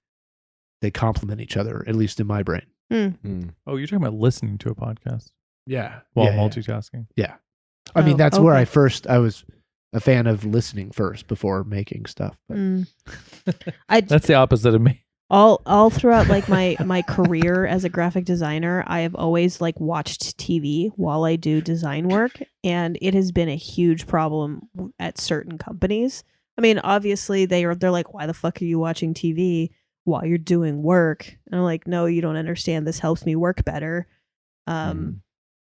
complement each other, at least in my brain. Oh, you're talking about listening to a podcast Yeah. while multitasking. Yeah. I mean, that's okay. where I was a fan of listening first before making stuff. But That's the opposite of me. all throughout like my career as a graphic designer, I have always like watched TV while I do design work, and it has been a huge problem at certain companies. I mean, obviously they're like, why the fuck are you watching TV while you're doing work? And I'm like, no, you don't understand. This helps me work better.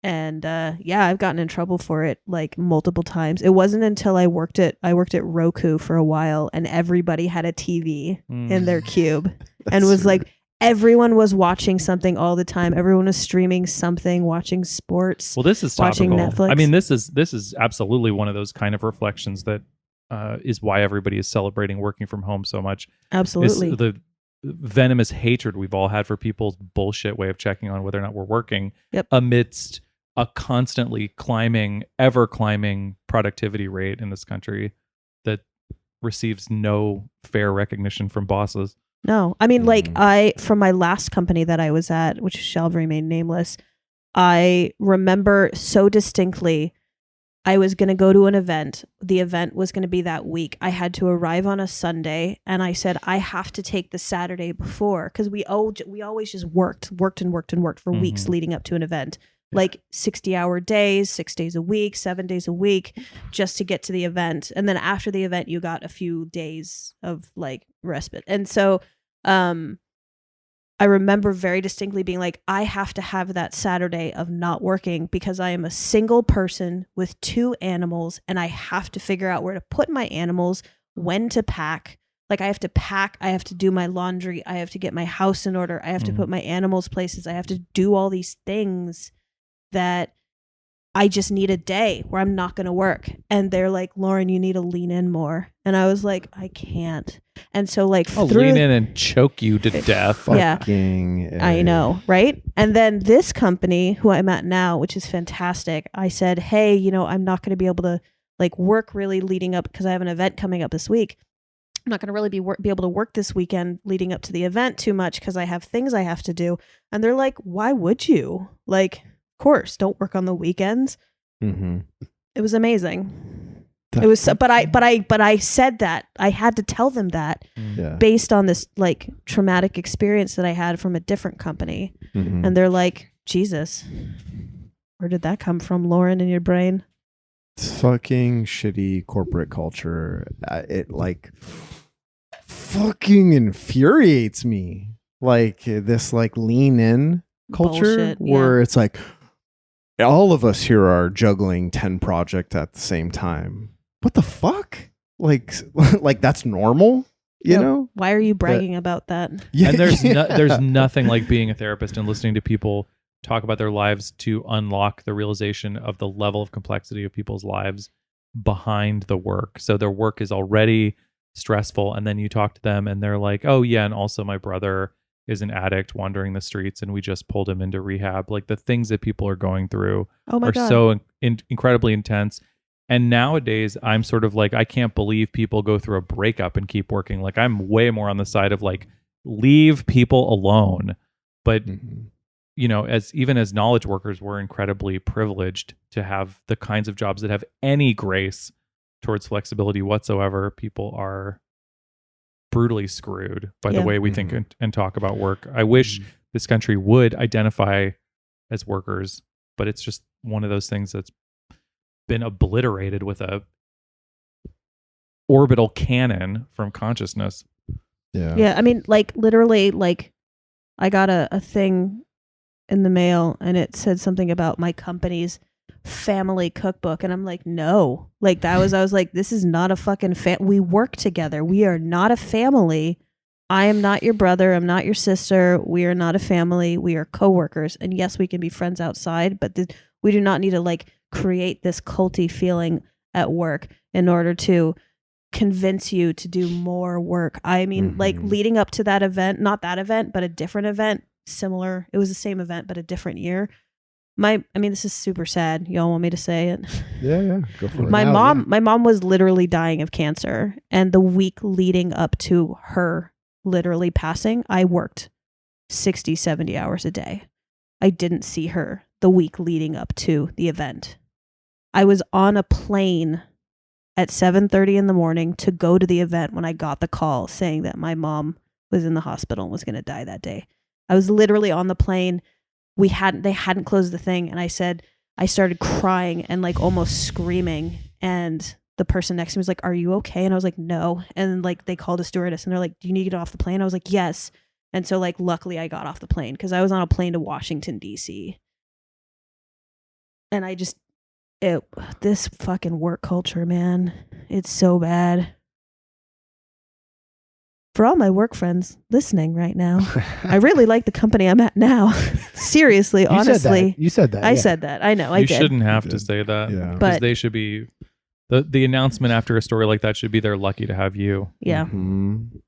And yeah, I've gotten in trouble for it like multiple times. It wasn't until I worked at Roku for a while, and everybody had a TV in their cube, and was like, everyone was watching something all the time. Everyone was streaming something, watching sports. Well, this is watching topical. Netflix. I mean, this is absolutely one of those kind of reflections that is why everybody is celebrating working from home so much. Absolutely. It's the venomous hatred we've all had for people's bullshit way of checking on whether or not we're working amidst a constantly ever climbing productivity rate in this country that receives no fair recognition from bosses. No, I mean, like from my last company that I was at, which shall remain nameless, I remember so distinctly, I was going to go to an event. The event was going to be that week. I had to arrive on a Sunday, and I said, I have to take the Saturday before, because we always just worked for weeks leading up to an event. Like 60-hour days, 6 days a week, 7 days a week, just to get to the event. And then after the event, you got a few days of like respite. And so I remember very distinctly being like, I have to have that Saturday of not working, because I am a single person with 2 animals, and I have to figure out where to put my animals, when to pack. Like I have to pack, I have to do my laundry, I have to get my house in order, I have to put my animals places, I have to do all these things that I just need a day where I'm not going to work. And they're like, Lauren, you need to lean in more. And I was like, I can't. And so like, I'll lean in and choke you to death. Yeah, I know. Right. And then this company who I'm at now, which is fantastic, I said, hey, I'm not going to be able to like work really leading up, because I have an event coming up this week. I'm not going to really be able to work this weekend leading up to the event too much, because I have things I have to do. And they're like, why would you? Like, course, don't work on the weekends. It was amazing. It was but I said that I had to tell them that based on this like traumatic experience that I had from a different company. And they're like, Jesus, where did that come from, Lauren, in your brain? It's fucking shitty corporate culture. It like fucking infuriates me. Like this like lean in culture Bullshit, where it's like, all of us here are juggling 10 projects at the same time. What the fuck? Like that's normal, you know? Why are you bragging about that? Yeah, and there's nothing like being a therapist and listening to people talk about their lives to unlock the realization of the level of complexity of people's lives behind the work. So their work is already stressful, and then you talk to them and they're like, oh yeah, and also my brother is an addict wandering the streets and we just pulled him into rehab. Like the things that people are going through are God. so incredibly intense. And nowadays I'm sort of like, I can't believe people go through a breakup and keep working. Like I'm way more on the side of like, leave people alone. But as knowledge workers, we're incredibly privileged to have the kinds of jobs that have any grace towards flexibility whatsoever. People are brutally screwed by the way we think and talk about work. I wish this country would identify as workers, but it's just one of those things that's been obliterated with a orbital cannon from consciousness. Yeah. I mean, like literally, like I got a thing in the mail, and it said something about my company's family cookbook, and I'm like, no, like I was like, this is not a fucking we work together, we are not a family. I am not your brother, I'm not your sister, we are not a family, we are coworkers. And yes, we can be friends outside, but we do not need to like create this culty feeling at work in order to convince you to do more work. I mean, like leading up to that event, not that event, but a different event, similar, it was the same event but a different year, this is super sad. Y'all want me to say it? Yeah, go for it. My Now, mom was literally dying of cancer, and the week leading up to her literally passing, I worked 60, 70 hours a day. I didn't see her the week leading up to the event. I was on a plane at 7:30 in the morning to go to the event when I got the call saying that my mom was in the hospital and was going to die that day. I was literally on the plane. They hadn't closed the thing, and I started crying and like almost screaming, and the person next to me was like, "Are you okay?" And I was like, "No." And like they called a stewardess and they're like, "Do you need to get off the plane?" I was like, "Yes." And so like luckily I got off the plane because I was on a plane to Washington D.C. And this fucking work culture, man, it's so bad. For all my work friends listening right now, I really like the company I'm at now. Seriously, honestly. You said that. I said that. I know. I did. You shouldn't have to say that. Yeah. Because But they should be the announcement after a story like that should be they're lucky to have you. yeah. Mhm.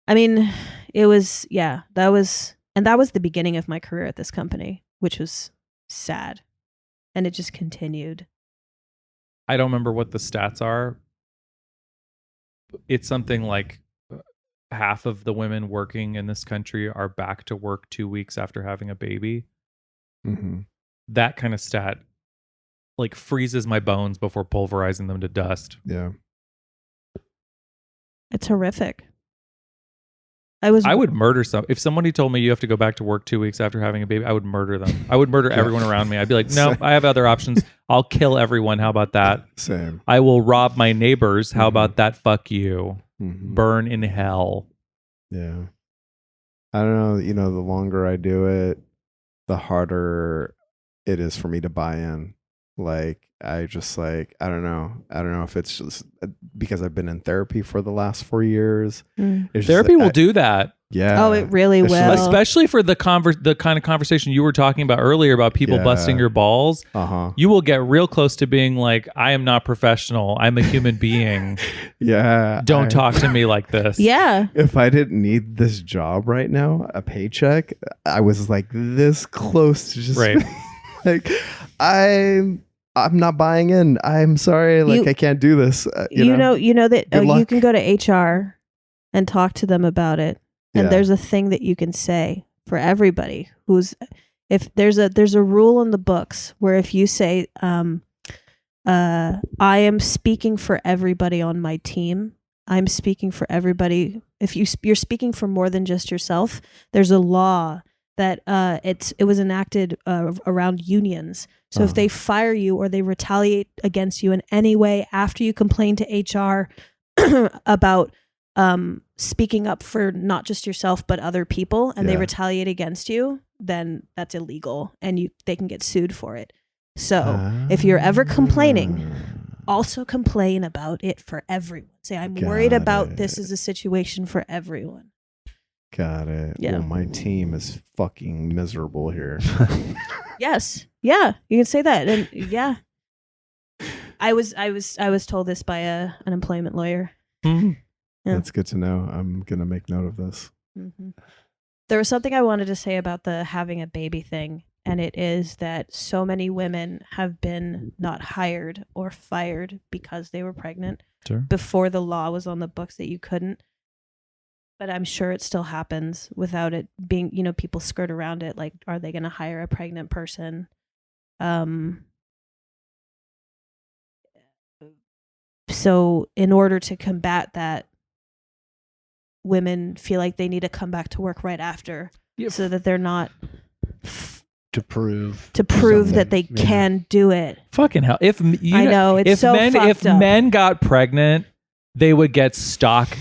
I mean, it was that was the beginning of my career at this company, which was sad. And it just continued. I don't remember what the stats are. It's something like half of the women working in this country are back to work 2 weeks after having a baby. Mhm. That kind of stat like freezes my bones before pulverizing them to dust. Yeah. It's horrific. I would murder if somebody told me you have to go back to work 2 weeks after having a baby, I would murder them. I would murder everyone around me. I'd be like, no, I have other options. I'll kill everyone. How about that? Same. I will rob my neighbors. How about that? Fuck you. Mhm. Burn in hell. Yeah. I don't know. You know, the longer I do it, the harder it is for me to buy in. Like, I just like, I don't know if it's just because I've been in therapy for the last 4 years. Mm. It's just Therapy like, will do that. Yeah. Oh, it really It's will. just Especially for the kind of conversation you were talking about earlier about people Yeah. busting your balls. Uh-huh. You will get real close to being like, I am not professional. I'm a human being. Yeah. Don't talk to me like this. Yeah. If I didn't need this job right now, a paycheck, I was like this close to just Right. like, I'm not buying in. I'm sorry. Like, I can't do this. You know that Good you luck. can go to HR and talk to them about it. And Yeah. there's a thing that you can say for everybody if there's a rule in the books where if you say, I am speaking for everybody on my team. I'm speaking for everybody. If you're speaking for more than just yourself, there's a law that it was enacted around unions. So if they fire you or they retaliate against you in any way after you complain to HR about speaking up for not just yourself but other people, and they retaliate against you, then that's illegal and they can get sued for it. So if you're ever complaining, also complain about it for everyone. Say, I'm worried about this as a situation for everyone. Got it. Yeah. Well, my team is fucking miserable here. Yes. Yeah. You can say that. And yeah. I was told this by an employment lawyer. Mhm. Yeah. That's good to know. I'm going to make note of this. Mm-hmm. There was something I wanted to say about the having a baby thing. And it is that so many women have been not hired or fired because they were pregnant Sure. before the law was on the books that you couldn't. But I'm sure it still happens without it being, people skirt around it. Like, are they going to hire a pregnant person? So in order to combat that, women feel like they need to come back to work right after so that they're not to prove that they Yeah. can do it. Fucking hell. If I know, it's if so fucked up. men got pregnant, they would get stock.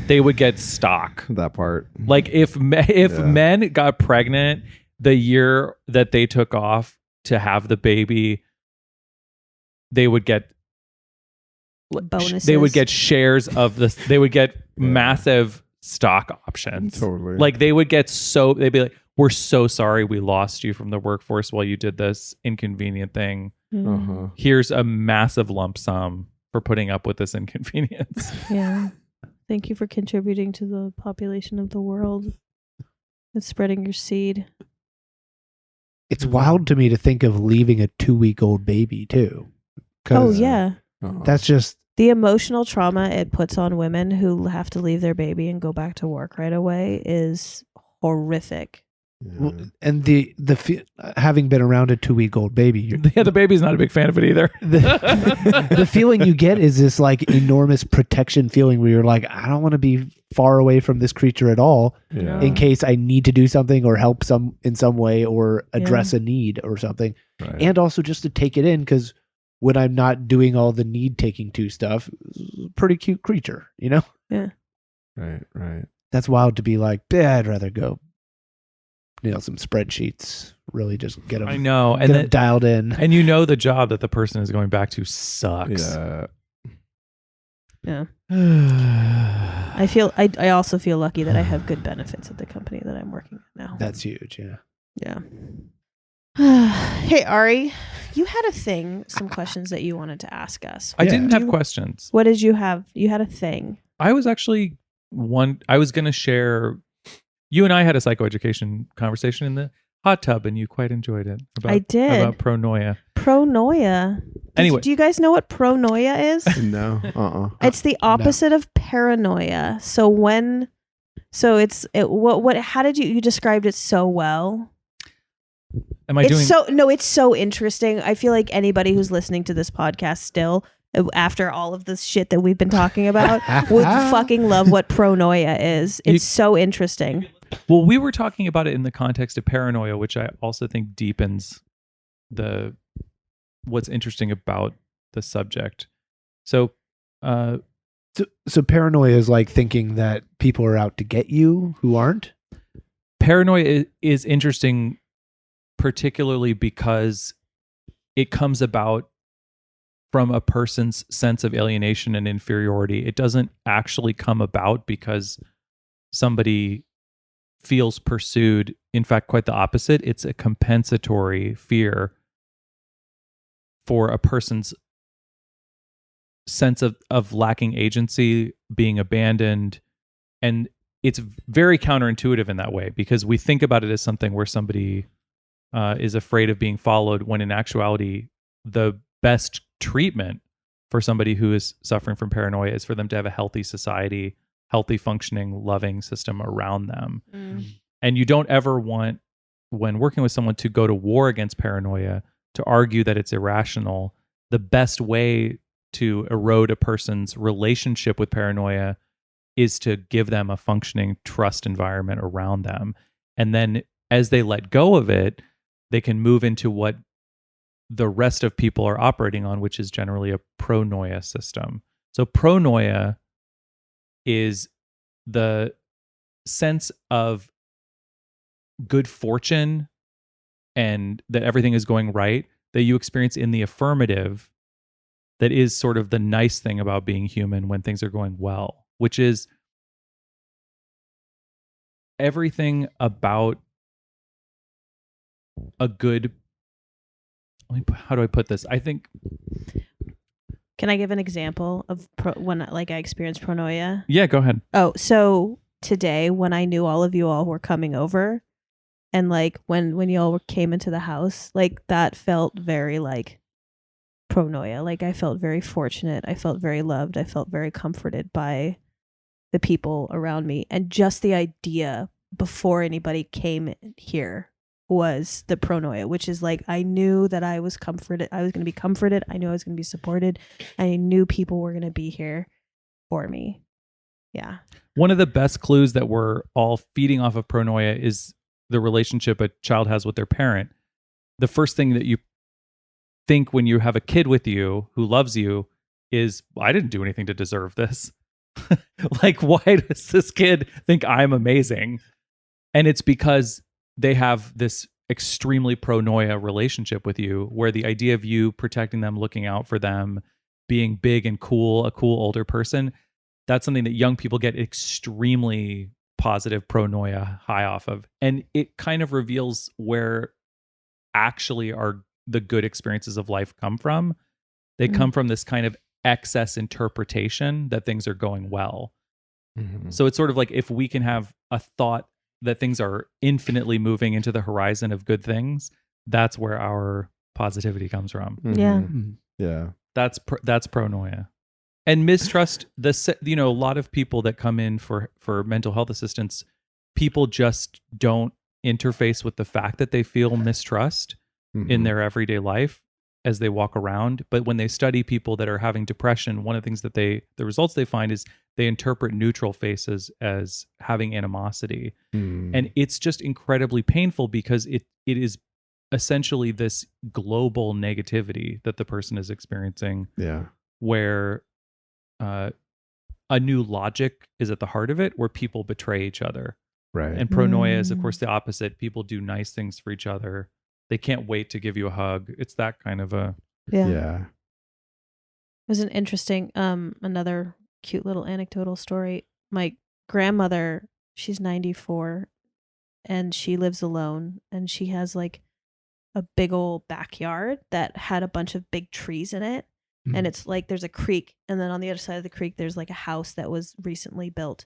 They would get stock. That part. Like if men got pregnant the year that they took off to have the baby, they would get Bonuses. They would get shares of this. They would get massive stock options. Totally. Like they'd be like, we're so sorry we lost you from the workforce while you did this inconvenient thing. Uh-huh. Here's a massive lump sum for putting up with this inconvenience. Yeah. Thank you for contributing to the population of the world and spreading your seed. It's wild to me to think of leaving a 2-week-old baby too. Oh yeah. That's just the emotional trauma it puts on women who have to leave their baby and go back to work right away is horrific. well, and the having been around a 2-week-old baby, The baby's not a big fan of it either. the feeling you get is this like enormous protection feeling where you're like, I don't want to be far away from this creature at all in case I need to do something or help in some way or address a need or something. Right. And also just to take it in, because when I'm not doing all the need taking to stuff, pretty cute creature, Yeah. Right. That's wild to be like, I'd rather go some spreadsheets, really just get them. I know, and then dialed in. And the job that the person is going back to sucks. Yeah. I also feel lucky that I have good benefits at the company that I'm working at now. That's huge. Yeah. Hey Ari, you had some questions that you wanted to ask us. I didn't have questions. What did you have? You had a thing. I was actually I was going to share. You and I had a psychoeducation conversation in the hot tub, and you quite enjoyed it. I did. About pronoia. Pronoia. Anyway. Do you guys know what pronoia is? No. It's the opposite of paranoia. How did you described it so well? It's so interesting. I feel like anybody who's listening to this podcast still, after all of this shit that we've been talking about, would fucking love what pronoia is. It's so interesting. Well, we were talking about it in the context of paranoia, which I also think deepens what's interesting about the subject. So paranoia is like thinking that people are out to get you who aren't. Paranoia is interesting, particularly because it comes about from a person's sense of alienation and inferiority. It doesn't actually come about because somebody feels pursued. In fact, quite the opposite. It's a compensatory fear for a person's sense of lacking agency, being abandoned. And it's very counterintuitive in that way, because we think about it as something where somebody is afraid of being followed, when in actuality, the best treatment for somebody who is suffering from paranoia is for them to have a healthy society, healthy, functioning, loving system around them. And you don't ever want, when working with someone, to go to war against paranoia, to argue that it's irrational. The best way to erode a person's relationship with paranoia is to give them a functioning trust environment around them. And then as they let go of it, they can move into what the rest of people are operating on, which is generally a pronoia system. So pronoia is the sense of good fortune and that everything is going right that you experience in the affirmative. That is sort of the nice thing about being human when things are going well, which is everything about a good, how do I put this? I think. Can I give an example of when I experienced pronoia? Yeah, go ahead. Oh, so today when I knew all of you all were coming over, and when you all came into the house, that felt very pronoia. I felt very fortunate. I felt very loved. I felt very comforted by the people around me. And just the idea before anybody came here was the pronoia, which is I knew that I was comforted. I was going to be comforted. I knew I was going to be supported. I knew people were going to be here for me. Yeah. One of the best clues that we're all feeding off of pronoia is the relationship a child has with their parent. The first thing that you think when you have a kid with you who loves you is, I didn't do anything to deserve this. Why does this kid think I'm amazing? And it's because they have this extremely pronoia relationship with you, where the idea of you protecting them, looking out for them, being big and cool, a cool older person, that's something that young people get extremely positive pronoia high off of. And it kind of reveals where actually the good experiences of life come from. They come from this kind of excess interpretation that things are going well. So it's sort of if we can have a thought that things are infinitely moving into the horizon of good things, that's where our positivity comes from. Yeah. Yeah. That's pronoia. And mistrust, a lot of people that come in for mental health assistance, people just don't interface with the fact that they feel mistrust in their everyday life as they walk around. But when they study people that are having depression, one of the things that the results they find is they interpret neutral faces as having animosity. And it's just incredibly painful because it is essentially this global negativity that the person is experiencing. Yeah. Where a new logic is at the heart of it, where people betray each other. Right. And pronoia is, of course, the opposite. People do nice things for each other. They can't wait to give you a hug. It's that kind of a... Yeah. It was an interesting, another cute little anecdotal story. My grandmother, she's 94, and she lives alone, and she has like a big old backyard that had a bunch of big trees in it. And it's like there's a creek, and then on the other side of the creek there's like a house that was recently built,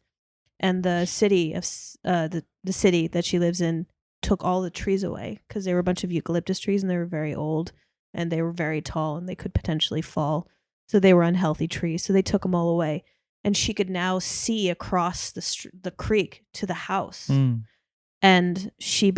and the city of the city that she lives in took all the trees away because they were a bunch of eucalyptus trees, and they were very old, and they were very tall, and they could potentially fall, so they were unhealthy trees, so they took them all away. And she could now see across the creek to the house. And she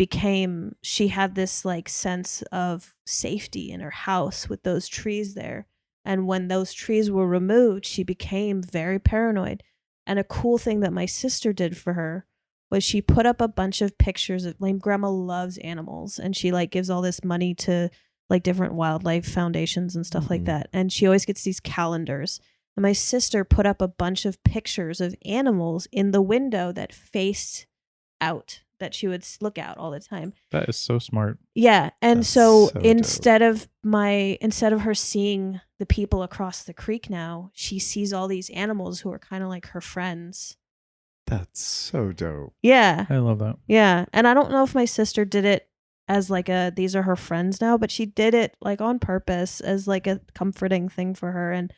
had this like sense of safety in her house with those trees there. And when those trees were removed, she became very paranoid. And a cool thing that my sister did for her was she put up a bunch of pictures of, like, grandma loves animals, and she like gives all this money to like different wildlife foundations and stuff like that. And she always gets these calendars. And my sister put up a bunch of pictures of animals in the window that faced out, that she would look out all the time. That is so smart. Yeah. And That's so so instead of her seeing the people across the creek now, she sees all these animals who are kind of like her friends. That's so dope. Yeah. I love that. Yeah. And I don't know if my sister did it as like these are her friends now, but she did it like on purpose as like a comforting thing for her. And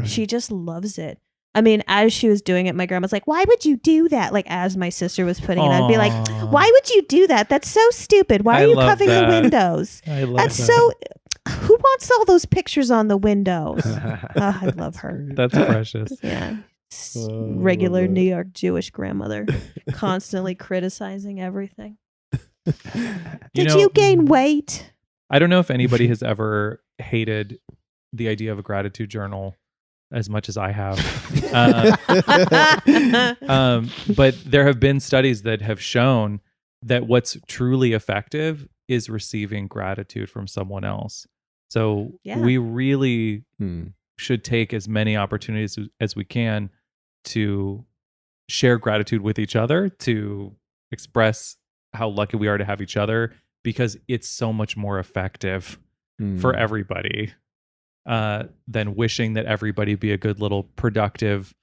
she just loves it. I mean, as she was doing it, my grandma's like, why would you do that? Like, as my sister was putting it, I'd be like, why would you do that? That's so stupid. Why are you covering the windows? I love That's that. so... Who wants all those pictures on the windows? I love her. That's precious. Yeah. Oh, Regular love it. New York Jewish grandmother, constantly criticizing everything. Did you gain weight? I don't know if anybody has ever hated the idea of a gratitude journal as much as I have. But there have been studies that have shown that what's truly effective is receiving gratitude from someone else. So we really should take as many opportunities as we can to share gratitude with each other, to express how lucky we are to have each other, because it's so much more effective for everybody than wishing that everybody be a good little productive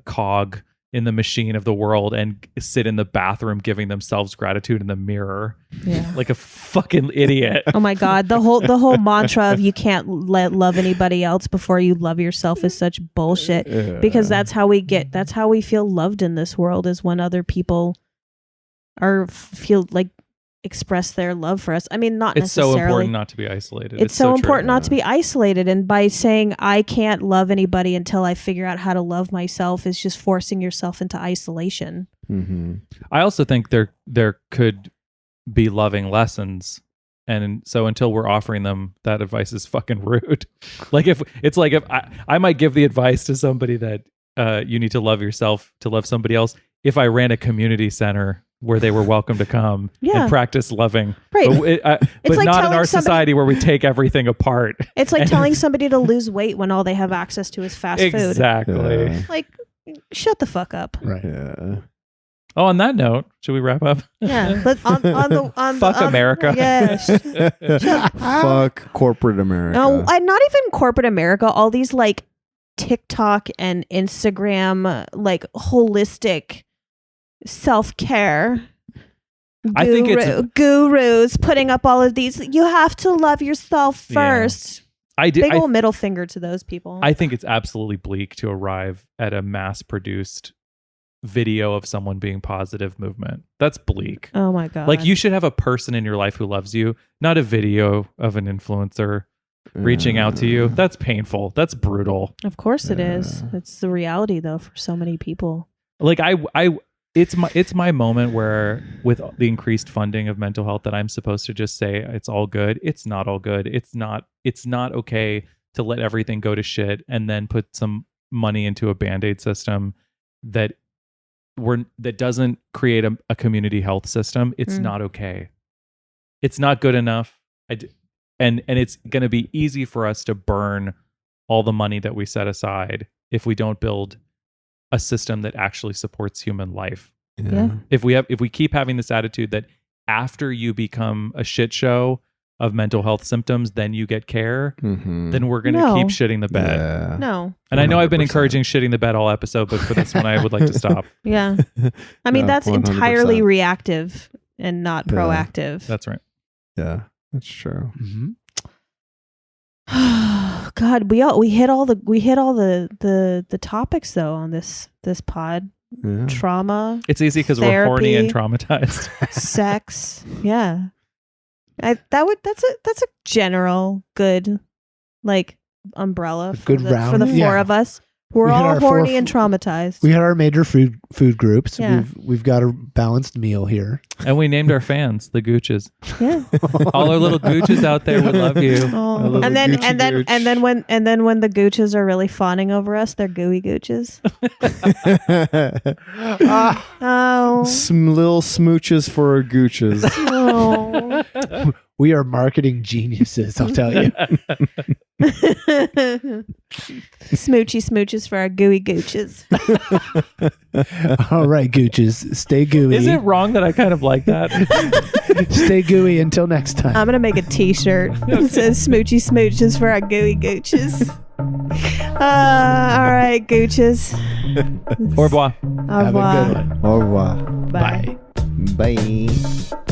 cog in the machine of the world and sit in the bathroom giving themselves gratitude in the mirror like a fucking idiot. Oh my God. The whole mantra of you can't love anybody else before you love yourself is such bullshit, because that's how we feel loved in this world, is when other people feel like express their love for us. I mean, not it's necessarily. so important not to be isolated. It's so important not to be isolated. And by saying I can't love anybody until I figure out how to love myself is just forcing yourself into isolation. I also think there could be loving lessons. And so until we're offering them, that advice is fucking rude. Like if I might give the advice to somebody that you need to love yourself to love somebody else, if I ran a community center where they were welcome to come and practice loving. Right. But like not in our society where we take everything apart. It's like telling somebody to lose weight when all they have access to is fast food. Exactly. Like, shut the fuck up. Right. Yeah. Oh, on that note, should we wrap up? Yeah. But on Fuck America. Yeah. Fuck corporate America. No, not even corporate America. All these like TikTok and Instagram, like holistic self-care I think it's gurus putting up all of these. You have to love yourself first. Big old middle finger to those people. I think it's absolutely bleak to arrive at a mass-produced video of someone being positive movement. That's bleak. Oh my God. Like, you should have a person in your life who loves you, not a video of an influencer reaching out to you. That's painful. That's brutal. Of course it is. It's the reality though for so many people. Like it's my moment where, with the increased funding of mental health, that I'm supposed to just say it's all good. It's not all good. It's not okay to let everything go to shit and then put some money into a Band-Aid system that doesn't create a community health system. It's not okay. It's not good enough. And it's going to be easy for us to burn all the money that we set aside if we don't build a system that actually supports human life. Yeah. If we keep having this attitude that after you become a shit show of mental health symptoms, then you get care, then we're going to keep shitting the bed. Yeah. No. And I know I've been 100%. encouraging shitting the bed all episode, but for this one, I would like to stop. Yeah. I mean, No, that's 100%. entirely reactive and not Yeah. proactive. That's right. Yeah, that's true. God, we hit all the topics though on this pod. Yeah. Trauma, It's easy because we're horny and Therapy. traumatized. sex. Yeah. That's a general good like umbrella for good the round. four Yeah. of us. We're We hit all our four horny and traumatized. We had our major food groups. Yeah. We've got a balanced meal here. And we named our fans the Gooches. Yeah. All our little Gooches out there, we love you. Oh. Our little And then Gucci Gooch. and then when the Gooches are really fawning over us, they're gooey Gooches. Oh. Some little smooches for our gooches. Oh. We are marketing geniuses, I'll tell you. Smoochy smooches for our gooey Gooches. All right, Gooches, stay gooey. Is it wrong that I kind of like that? Stay gooey until next time. I'm gonna make a T-shirt that says "Smoochy Smooches for our gooey Gooches." All right, Gooches. Au revoir. Au Have revoir. a good one. Au revoir. Bye. Bye. Bye.